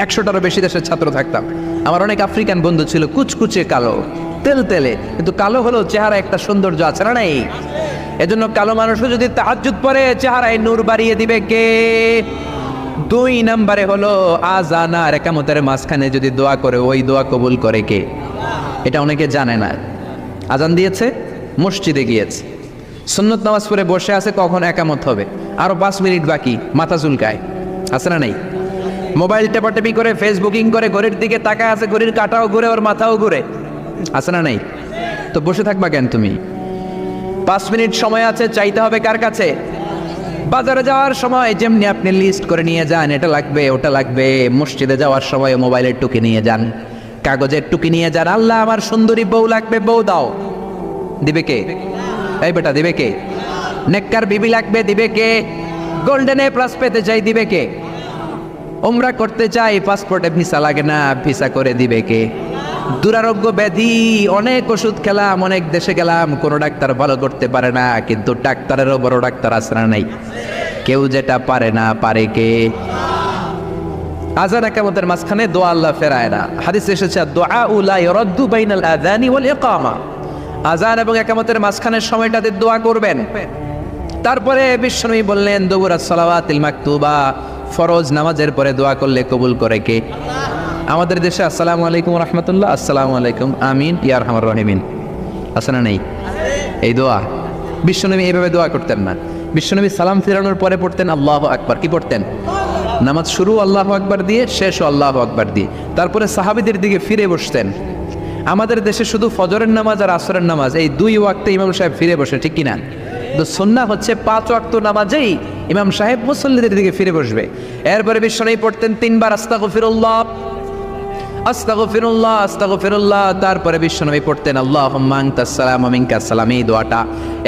100টারও বেশি দেশের ছাত্র থাকতাম। আমার অনেক আফ্রিকান বন্ধু ছিল, কুচকুচে কালো, তেল তেলে, কিন্তু কালো হলেও চেহারা একটা সৌন্দর্য আছে না নাই? এজন্য কালো মানুষও যদি তাহাজ্জুদ পড়ে চেহারায় নূর বাড়িয়ে দিবে কে? 2 নম্বরে হলো আযান আর ইকামতের মাঝখানে যদি দোয়া করে, ওই দোয়া কবুল করে কে? এটা অনেকে জানে না। আজান দিয়েছে, মসজিদে গিয়েছে, সুন্নত নামাজ পড়ে বসে আছে, কখন একামত হবে, আরো 5 মিনিট বাকি, মাথা চুলকায়, আছে না নাই? মোবাইল টেপাটেপি করে, ফেসবুকিং করে, ঘড়ির দিকে তাকায় আছে, ঘড়ির কাঁটাও ঘুরে, ওর মাথাও ঘুরে, আছে না নাই? তো বসে থাকবা কেন তুমি? 5 মিনিট সময় আছে, চাইতে হবে কার কাছে? বাজারে যাওয়ার সময় যেমনি আপনি লিস্ট করে নিয়ে যান, এটা লাগবে ওটা লাগবে, মসজিদে যাওয়ার সময় মোবাইলের টুকি নিয়ে যান, কাগজের টুকি নিয়ে যান। আল্লাহ আমার সুন্দরী বউ লাগবে, বউ দাও, দিবে কে? এই বেটা দিবে কে? নেককার বিবি লাগবে, দিবে কে? গোল্ডেন এ প্লাস পেতে চাই, দিবে কে? উমরা করতে চাই, পাসপোর্টে ভিসা লাগে না, ভিসা করে দিবে কে? দুরারোগ্য ব্যাধি, অনেক ওষুধ খেলাম, অনেক দেশে গেলাম, কোনো ডাক্তার ভালো করতে পারে না, কিন্তু ডাক্তারেরও বড় ডাক্তার আছে না নাই? কেউ যেটা পারে না, পারে কে? আযান ইকামতের মাঝখানে দোয়া আল্লাহ ফেরায় না। হাদিসে এসেছে দুআ লা ইরাদ্দু বাইনাল আযানি ওয়াল ইকামা, আযান এবং ইকামতের মাঝখানের সময়টাতে দোয়া করবেন। তারপরে বিশ্বনবী বললেন দুবুরাস সালাওয়াতিল মাকতুবা, ফরজ নামাজের পরে দোয়া করলে কবুল করে কে? আমাদের দেশে আসসালামু আলাইকুম রাহমাতুল্লাহ, আসসালামু আলাইকুম, আমিন ইয়া আরহামার রাহিমিন আছে না নাই? এই দোয়া বিশ্বনবী এইভাবে দোয়া করতেন না। বিশ্বনবী সালাম ফিরানোর পরে পড়তেন আল্লাহু আকবার। কি পড়তেন? নামাজ শুরু আল্লাহু আকবার দিয়ে, শেষও আল্লাহু আকবার দিয়ে। তারপরে সাহাবীদের দিকে ফিরে বসতেন। আমাদের দেশে শুধু ফজরের নামাজ আর আসরের নামাজ, এই দুই ওয়াক্তে ইমাম সাহেব ফিরে বসে, ঠিক কিনা? তো সুন্নাহ হচ্ছে 5 ওয়াক্ত নামাজেই ইমাম সাহেব মুসল্লিদের দিকে ফিরে বসবে। এরপরে বিশ্বনবী পড়তেন 3 বার আস্তাগফিরুল্লাহ, আস্তাগফিরুল্লাহ, আস্তাগফিরুল্লাহ। তারপরে বিশ্বনবী পড়তেন আল্লাহুম্মা আনতাস সালাম ওয়া মিনকাস সালাম, এই দোয়াটা।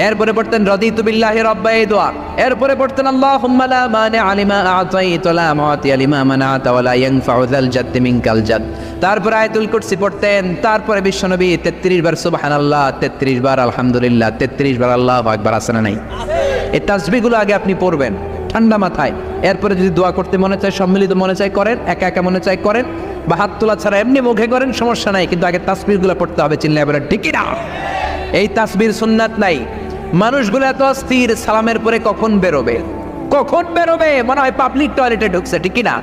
এরপরে পড়তেন রাদিতু বিল্লাহি রাব্বা, এই দোয়া। এরপরে পড়তেন আল্লাহুম্মা লা মানিআ লিমা আ'তাইতা ওয়া লা মু'তিয়া লিমা মানা'তা ওয়া লা ইয়ানফা'ু যাল জাদ্দি মিনকাল জাদ। তারপরে আয়াতুল কুরসি পড়তেন। তারপরে বিশ্বনবী 33 বার সুবহানাল্লাহ, 33 বার আলহামদুলিল্লাহ, 33 বার আল্লাহু আকবার, আছে না নাই? এই তাসবিহগুলো আগে আপনি পড়বেন ঠান্ডা মাথায়। এরপরে যদি দোয়া করতে মনে চায়, সম্মিলিত মনে চায় করেন, একা একা মনে চায় করেন, বা হাত তোলা ছাড়া এমনি মুখে করেন, সমস্যা নাই, কিন্তু আগে তাসবিহগুলো পড়তে হবে। চিল্লায় বলেন ঠিক না? এই তাসবির সুন্নাত নাই। মানুষগুলো এত অস্থির, সালামের পরে কখন বেরোবে, কখন বেরোবে, মনে হয় পাবলিক টয়লেটে ঢুকছে, ঠিক না?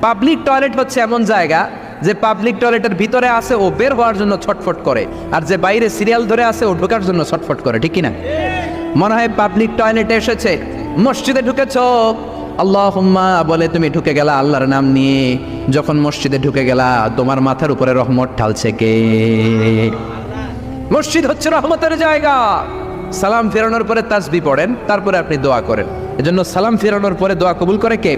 পাবলিক টয়লেট হচ্ছে এমন জায়গা যে পাবলিক টয়লেটের ভিতরে আছে ও বের হওয়ার জন্য ছটফট করে, আর যে বাইরে সিরিয়াল ধরে আছে ও ঢোকার জন্য ছটফট করে, ঠিক না? মনে হয় পাবলিক টয়লেটে এসেছে, মসজিদে ঢুকেছ আল্লাহুম্মা বলে তুমি ঢুকে গেলা আল্লাহর নাম নিয়ে। যখন মসজিদে ঢুকে গেলা, তোমার মাথার উপরে রহমত ঢালছে কে? মসজিদ হচ্ছে রহমতের জায়গা। সালাম ফেরানোর পরে তাসবিহ পড়েন, তারপরে আপনি দোয়া করেন। এজন্য সালাম ফেরানোর পরে দোয়া কবুল করে কে?